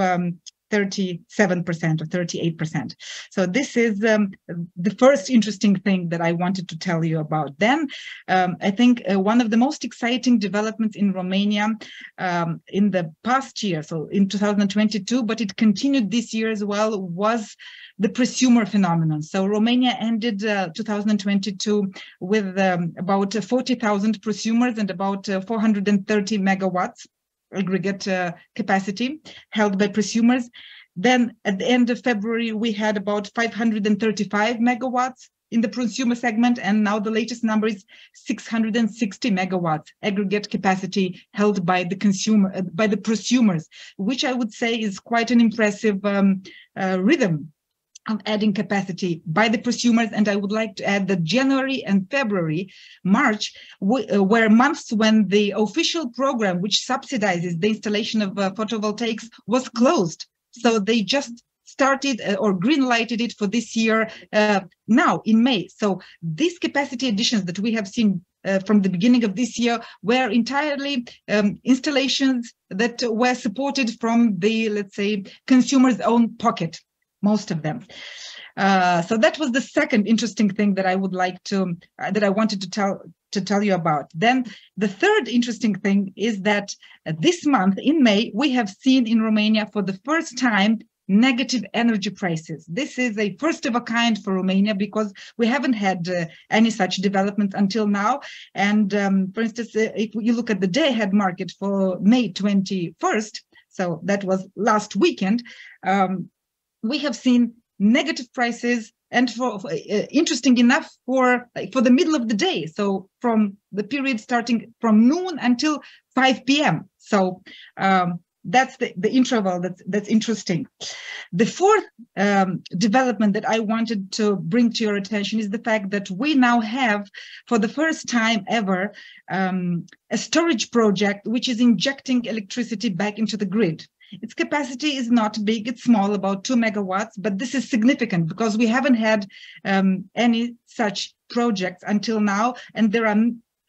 37% or 38%. So this is the first interesting thing that I wanted to tell you about. Then I think one of the most exciting developments in Romania in the past year, so in 2022, but it continued this year as well, was the prosumer phenomenon. So Romania ended 2022 with about 40,000 prosumers and about 430 megawatts aggregate capacity held by prosumers. Then at the end of February, we had about 535 megawatts in the prosumer segment, and now the latest number is 660 megawatts aggregate capacity held by the prosumers, which I would say is quite an impressive rhythm of adding capacity by the prosumers. And I would like to add that January and February, March were months when the official program, which subsidizes the installation of photovoltaics, was closed. So they just started or green-lighted it for this year now in May. So these capacity additions that we have seen from the beginning of this year were entirely installations that were supported from the, let's say, consumer's own pocket, most of them. So that was the second interesting thing that I would like to, that I wanted to tell you about. Then the third interesting thing is that this month in May, we have seen in Romania for the first time negative energy prices. This is a first of a kind for Romania because we haven't had any such development until now. And for instance, if you look at the day-ahead market for May 21st, so that was last weekend, we have seen negative prices, and for interesting enough for the middle of the day, so from the period starting from noon until 5 p.m. So that's the interval that's interesting. The fourth development that I wanted to bring to your attention is the fact that we now have, for the first time ever, a storage project which is injecting electricity back into the grid. Its capacity is not big, it's small, about 2 megawatts, but this is significant because we haven't had any such projects until now, and there are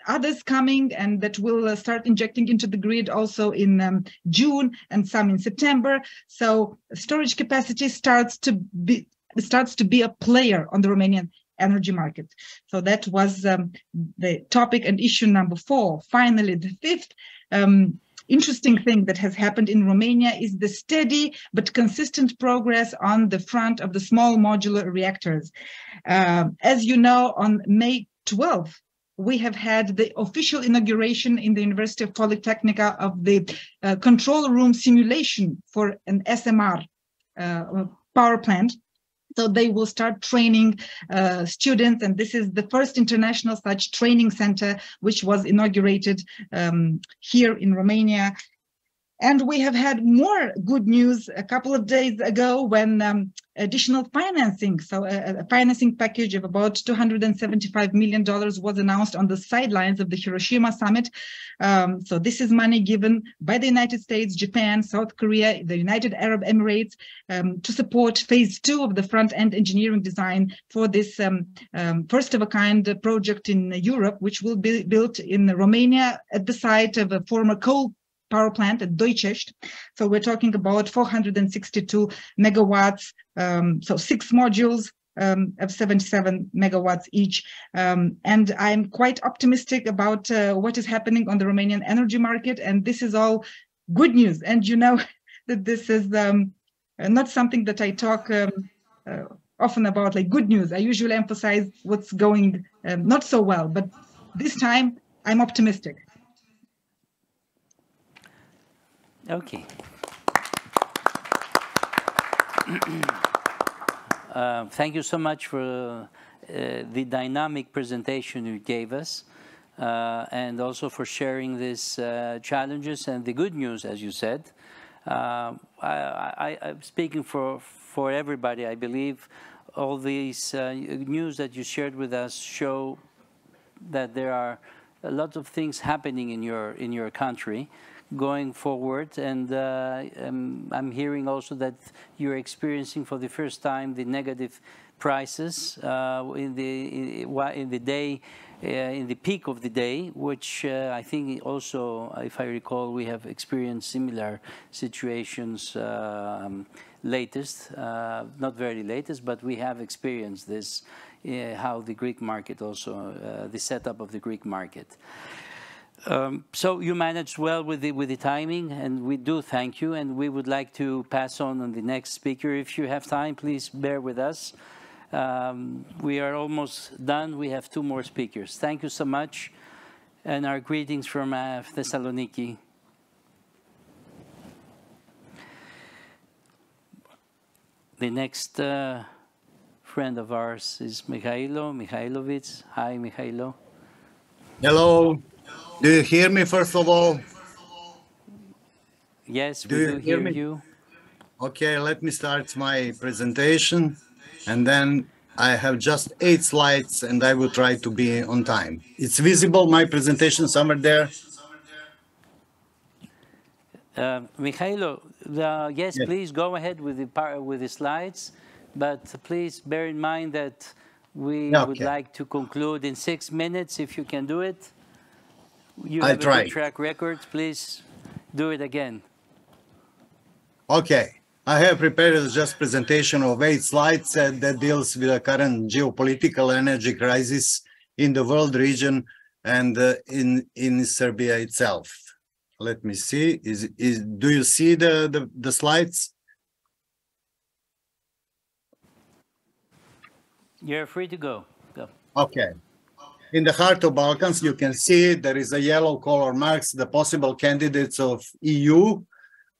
others coming and that will start injecting into the grid also in June and some in September. So storage capacity starts to be a player on the Romanian energy market. So that was the topic and issue number 4. Finally, the fifth interesting thing that has happened in Romania is the steady but consistent progress on the front of the small modular reactors. As you know, on May 12th, we have had the official inauguration in the University of Polytechnica of the control room simulation for an SMR power plant. So they will start training students, and this is the first international such training center which was inaugurated here in Romania. And we have had more good news a couple of days ago when additional financing, so a financing package of about $275 million was announced on the sidelines of the Hiroshima summit. So this is money given by the United States, Japan, South Korea, the United Arab Emirates to support phase 2 of the front-end engineering design for this first-of-a-kind project in Europe, which will be built in Romania at the site of a former coal power plant at Doicești. So we're talking about 462 megawatts, so 6 modules of 77 megawatts each. And I'm quite optimistic about what is happening on the Romanian energy market. And this is all good news. And you know that this is not something that I talk often about, like good news. I usually emphasize what's going not so well, but this time I'm optimistic. Okay. Thank you so much for the dynamic presentation you gave us, and also for sharing these challenges and the good news, as you said. I'm speaking for everybody. I believe all these news that you shared with us show that there are a lot of things happening in your country going forward, and I'm hearing also that you're experiencing for the first time the negative prices in the peak of the day, which I think also, if I recall, we have experienced similar situations latest, not very latest, but we have experienced this, how the Greek market also, the setup of the Greek market. So you managed well with the timing, and we do thank you, and we would like to pass on the next speaker. If you have time, please bear with us. We are almost done. We have 2 more speakers. Thank you so much, and our greetings from Thessaloniki. The next friend of ours is Mikhailo Mikhailovich. Hi, Mikhailo. Hello. Do you hear me, first of all? Yes, we do hear you. Okay, let me start my presentation. And then I have just 8 slides, and I will try to be on time. It's visible, my presentation, somewhere there? Mikhailo, yes, please go ahead with the slides, but please bear in mind that we would like to conclude in 6 minutes, if you can do it. You have a good track record. Please do it again. Okay. I have prepared just presentation of 8 slides that deals with the current geopolitical energy crisis in the world region and in Serbia itself. Let me see. Do you see the slides? You're free to go. Go. Okay. In the heart of Balkans, you can see there is a yellow color marks the possible candidates of EU.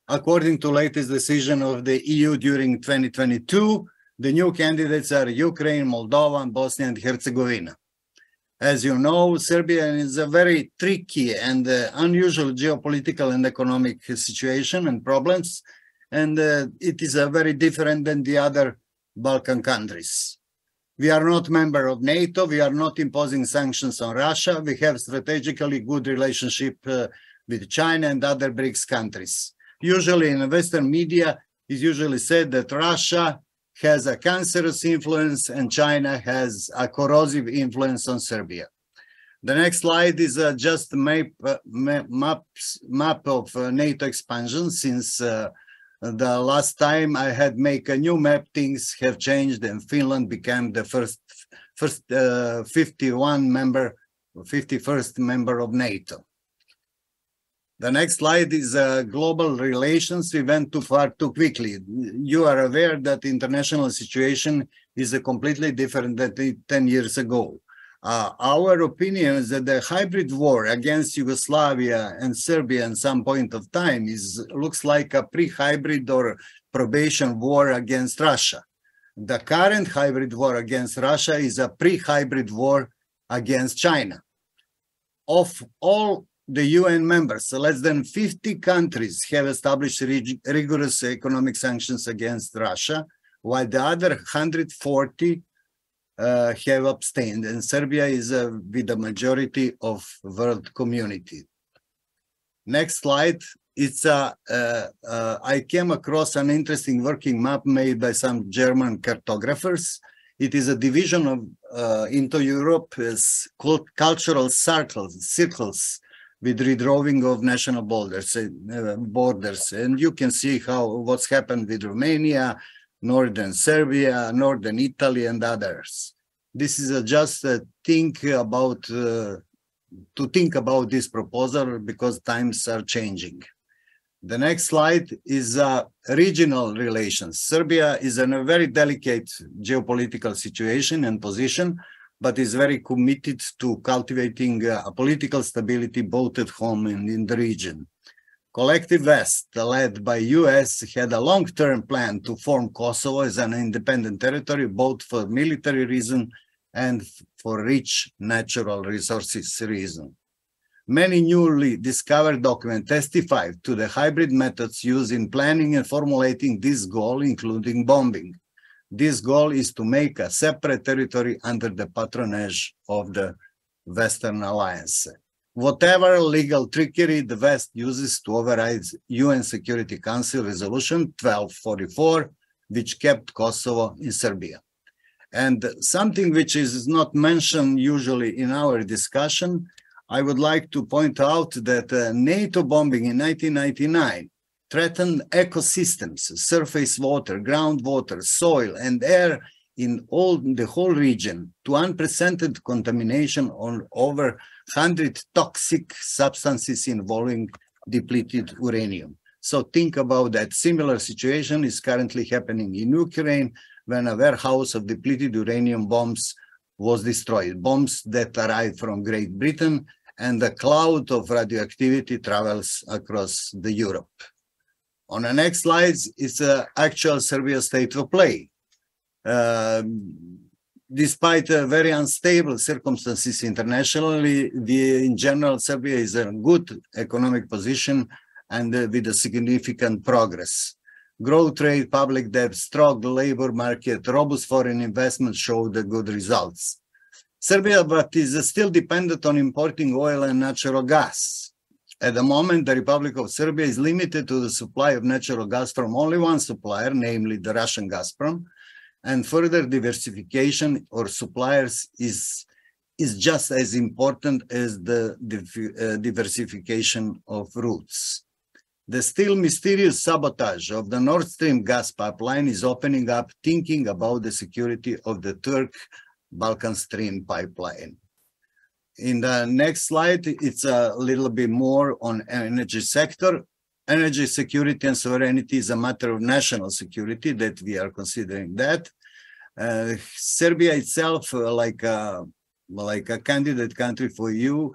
According to latest decision of the EU during 2022, the new candidates are Ukraine, Moldova, and Bosnia and Herzegovina. As you know, Serbia is a very tricky and unusual geopolitical and economic situation and problems, and it is very different than the other Balkan countries. We are not member of NATO. We are not imposing sanctions on Russia. We have strategically good relationship with China and other BRICS countries. Usually in the Western media, it's usually said that Russia has a cancerous influence and China has a corrosive influence on Serbia. The next slide is just a map of NATO expansion. Since the last time I had make a new map, things have changed and Finland became the first 51st member of NATO. The next slide is global relations. We went too far too quickly. You are aware that the international situation is completely different than 10 years ago. Our opinion is that the hybrid war against Yugoslavia and Serbia at some point of time looks like a pre-hybrid or probation war against Russia. The current hybrid war against Russia is a pre-hybrid war against China. Of all the UN members, less than 50 countries have established rigorous economic sanctions against Russia, while the other 140 have abstained, and Serbia is with the majority of world community. Next slide. I came across an interesting working map made by some German cartographers. It is a division of into Europe as cultural circles with redrawing of national borders, and you can see what's happened with Romania, northern Serbia, northern Italy, and others. This is just to think about this proposal because times are changing. The next slide is regional relations. Serbia is in a very delicate geopolitical situation and position, but is very committed to cultivating a political stability both at home and in the region. Collective West, led by US, had a long-term plan to form Kosovo as an independent territory, both for military reason and for rich natural resources reason. Many newly discovered documents testify to the hybrid methods used in planning and formulating this goal, including bombing. This goal is to make a separate territory under the patronage of the Western Alliance. Whatever legal trickery the West uses to override UN Security Council Resolution 1244, which kept Kosovo in Serbia. And something which is not mentioned usually in our discussion, I would like to point out that NATO bombing in 1999 threaten ecosystems, surface water, groundwater, soil, and air in the whole region to unprecedented contamination on over 100 toxic substances involving depleted uranium. So think about that. Similar situation is currently happening in Ukraine when a warehouse of depleted uranium bombs was destroyed, bombs that arrived from Great Britain, and a cloud of radioactivity travels across the Europe. On the next slides is the actual Serbia state of play. Despite very unstable circumstances internationally, in general, Serbia is in a good economic position and with a significant progress. Growth rate, public debt, strong labor market, robust foreign investment show the good results. Serbia, but is still dependent on importing oil and natural gas. At the moment, the Republic of Serbia is limited to the supply of natural gas from only one supplier, namely the Russian Gazprom, and further diversification or suppliers is just as important as the diversification of routes. The still mysterious sabotage of the Nord Stream gas pipeline is opening up thinking about the security of the Turk-Balkan Stream pipeline. In the next slide, it's a little bit more on energy sector. Energy security and sovereignty is a matter of national security that we are considering that. Serbia itself, like a candidate country for EU,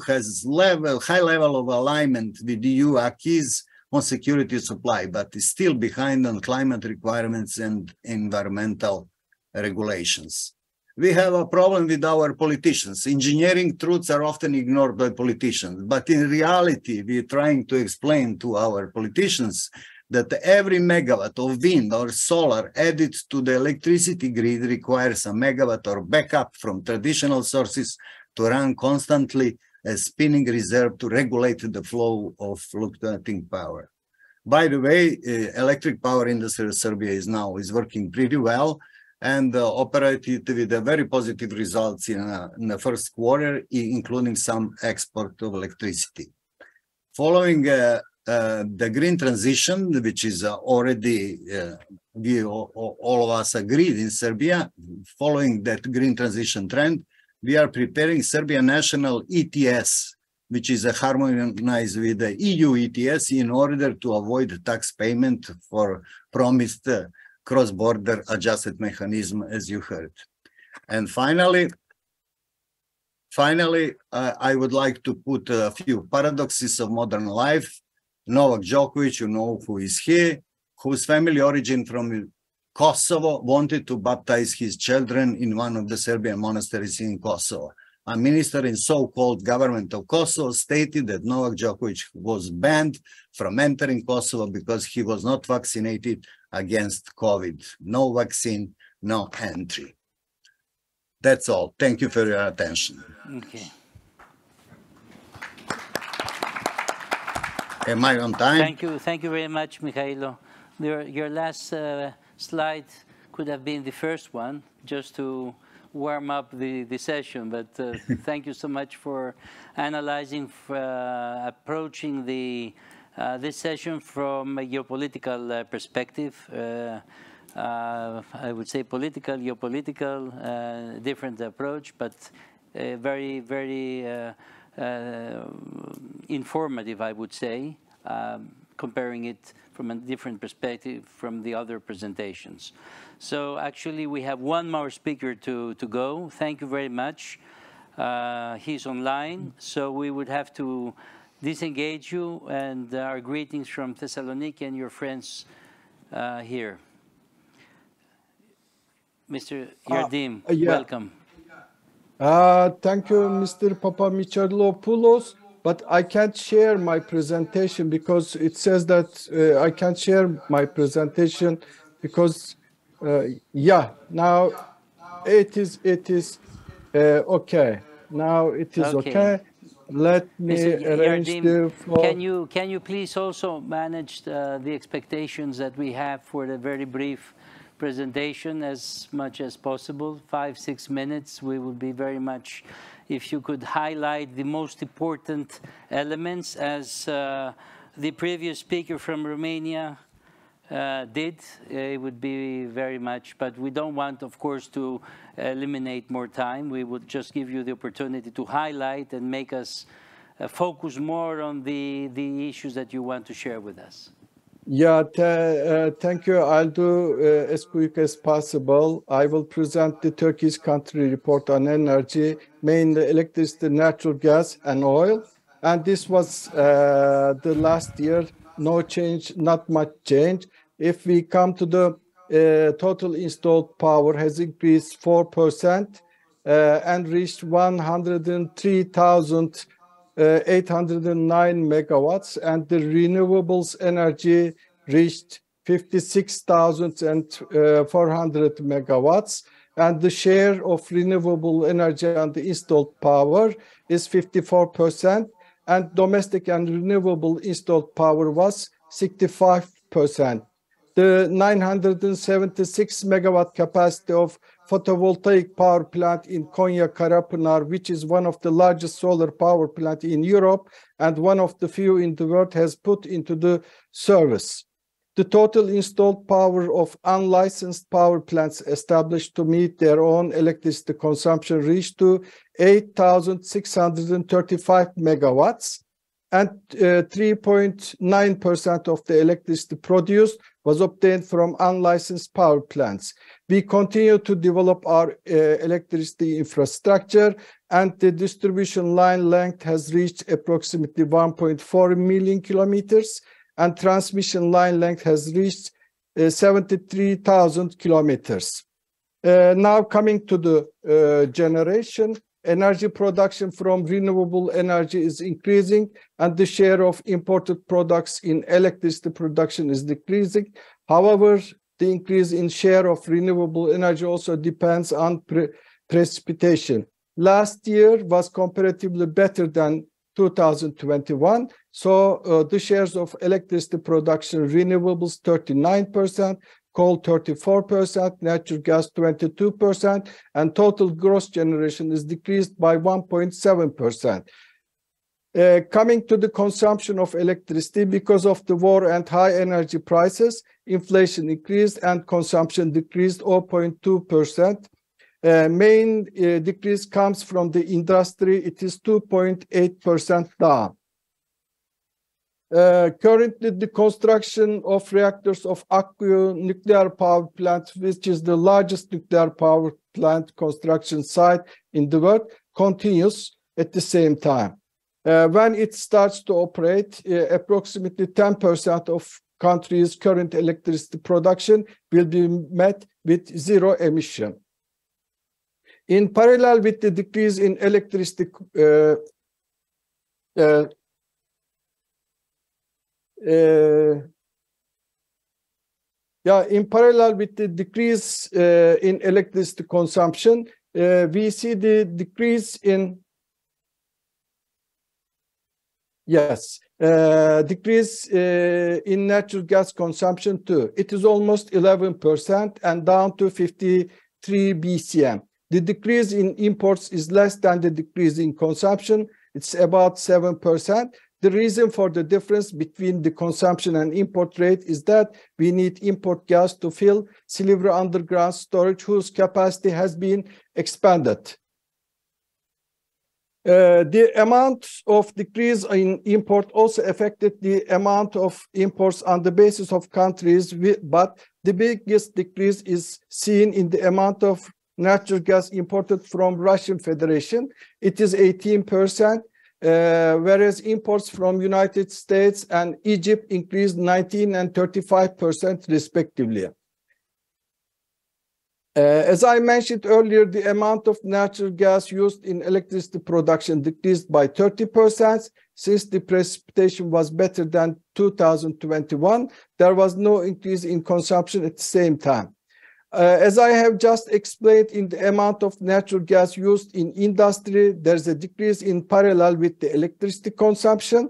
has high level of alignment with EU acquis on security supply, but is still behind on climate requirements and environmental regulations. We have a problem with our politicians. Engineering truths are often ignored by politicians, but in reality, we're trying to explain to our politicians that every megawatt of wind or solar added to the electricity grid requires a megawatt or backup from traditional sources to run constantly a spinning reserve to regulate the flow of fluctuating power. By the way, electric power industry in Serbia is working pretty well and operated with a very positive results in the first quarter, including some export of electricity. Following the green transition, which is already, all of us agreed in Serbia, following that green transition trend, we are preparing Serbia national ETS, which is harmonized with the EU ETS in order to avoid tax payment for promised cross-border adjusted mechanism, as you heard. And finally, I would like to put a few paradoxes of modern life. Novak Djokovic, you know who is he, whose family origin from Kosovo wanted to baptize his children in one of the Serbian monasteries in Kosovo. A minister in so-called government of Kosovo stated that Novak Djokovic was banned from entering Kosovo because he was not vaccinated against COVID. No vaccine, no entry. That's all. Thank you for your attention. Okay. Am I on time? Thank you very much, Mikhailo. Your last slide could have been the first one, just to warm up the session, but thank you so much for analyzing, approaching this session from a geopolitical perspective. I would say political, geopolitical, different approach, but very, very informative, I would say, comparing it from a different perspective from the other presentations. So actually, we have one more speaker to go. Thank you very much. He's online, so we would have to disengage you, and our greetings from Thessaloniki and your friends here. Mr. Yardim, welcome. Thank you, Mr. Papamitropoulos, but I can't share my presentation because it says that I can't share my presentation because, yeah, now it is okay. Now it is okay. Let me arrange the floor. Can you please also manage the expectations that we have for the very brief presentation as much as possible, 5-6 minutes. We would be very much, if you could highlight the most important elements as the previous speaker from Romania did, it would be very much, but we don't want, of course, to eliminate more time. We would just give you the opportunity to highlight and make us focus more on the issues that you want to share with us. Yeah, thank you. I'll do as quick as possible. I will present the Turkish country report on energy, mainly electricity, natural gas, and oil. And this was the last year, no change, not much change. If we come to the total installed power has increased 4% and reached 103,809 megawatts, and the renewables energy reached 56,400 megawatts, and the share of renewable energy on the installed power is 54%, and domestic and renewable installed power was 65%. The 976 megawatt capacity of photovoltaic power plant in Konya Karapınar, which is one of the largest solar power plant in Europe and one of the few in the world, has put into the service. The total installed power of unlicensed power plants established to meet their own electricity consumption reached to 8,635 megawatts, and 3.9% of the electricity produced was obtained from unlicensed power plants. We continue to develop our electricity infrastructure, and the distribution line length has reached approximately 1.4 million kilometers, and transmission line length has reached 73,000 kilometers. Now coming to the generation, energy production from renewable energy is increasing, and the share of imported products in electricity production is decreasing. However, the increase in share of renewable energy also depends on precipitation. Last year was comparatively better than 2021. So the shares of electricity production, renewables 39%, coal 34%, natural gas 22%, and total gross generation is decreased by 1.7%. Coming to the consumption of electricity, because of the war and high energy prices, inflation increased and consumption decreased 0.2%. Main decrease comes from the industry. It is 2.8% down. Currently, the construction of reactors of Akkuyu nuclear power plant, which is the largest nuclear power plant construction site in the world, continues at the same time. When it starts to operate, approximately 10% of country's current electricity production will be met with zero emission. In parallel with the decrease in electricity in parallel with the decrease in electricity consumption, we see the decrease in decrease in natural gas consumption too. It is almost 11% and down to 53 BCM. The decrease in imports is less than the decrease in consumption. It's about 7%. The reason for the difference between the consumption and import rate is that we need import gas to fill Silivri underground storage, whose capacity has been expanded. The amount of decrease in import also affected the amount of imports on the basis of countries, but the biggest decrease is seen in the amount of natural gas imported from Russian Federation. It is 18%. Whereas imports from United States and Egypt increased 19% and 35% respectively. As I mentioned earlier, the amount of natural gas used in electricity production decreased by 30%. Since the precipitation was better than 2021, there was no increase in consumption at the same time. As I have just explained, in the amount of natural gas used in industry, there's a decrease in parallel with the electricity consumption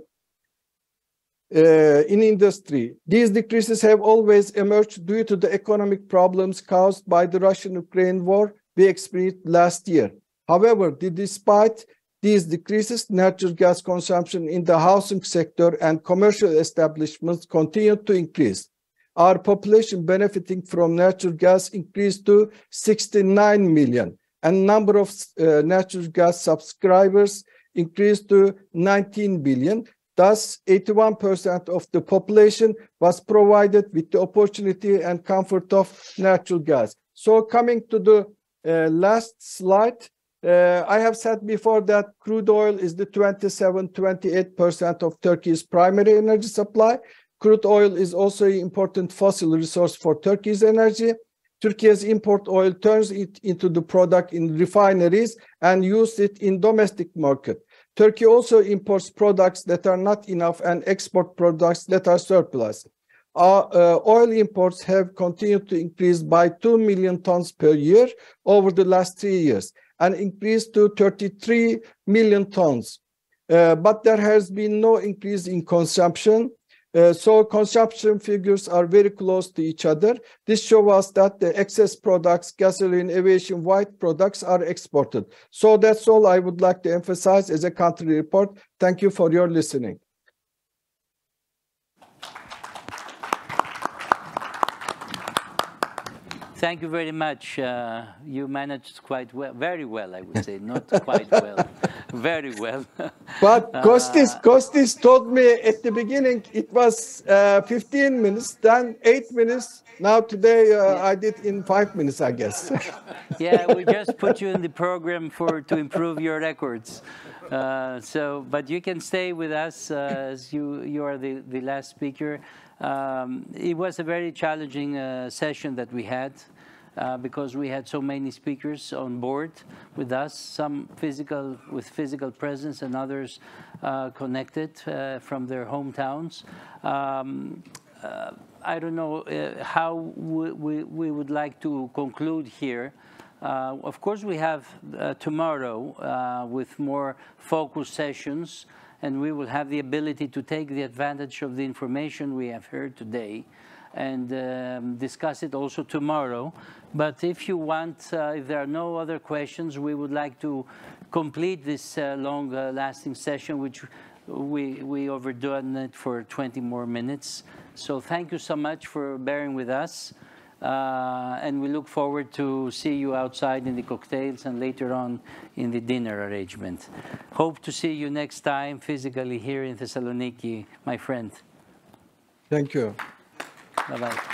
in industry. These decreases have always emerged due to the economic problems caused by the Russian-Ukraine war we experienced last year. However, despite these decreases, natural gas consumption in the housing sector and commercial establishments continued to increase. Our population benefiting from natural gas increased to 69 million, and number of natural gas subscribers increased to 19 billion. Thus, 81% of the population was provided with the opportunity and comfort of natural gas. So coming to the last slide, I have said before that crude oil is the 27-28% of Turkey's primary energy supply. Crude oil is also an important fossil resource for Turkey's energy. Turkey's import oil turns it into the product in refineries and uses it in domestic market. Turkey also imports products that are not enough and export products that are surplus. Our oil imports have continued to increase by 2 million tons per year over the last 3 years and increased to 33 million tons. But there has been no increase in consumption. So consumption figures are very close to each other. This shows us that the excess products, gasoline, aviation, white products are exported. So that's all I would like to emphasize as a country report. Thank you for your listening. Thank you very much. You managed quite well, very well, I would say, not quite well, very well. But Kostis told me at the beginning it was 15 minutes, then 8 minutes. Now today I did in 5 minutes, I guess. Yeah, we just put you in the program to improve your records. But you can stay with us as you are the last speaker. It was a very challenging session that we had because we had so many speakers on board with us, some with physical presence and others connected from their hometowns. I don't know how we would like to conclude here. Of course, we have tomorrow with more focused sessions, and we will have the ability to take the advantage of the information we have heard today and discuss it also tomorrow. But if you want, if there are no other questions, we would like to complete this long-lasting session, which we overdone it for 20 more minutes. So thank you so much for bearing with us. And we look forward to see you outside in the cocktails and later on in the dinner arrangement. Hope to see you next time physically here in Thessaloniki, my friend. Thank you. Bye-bye.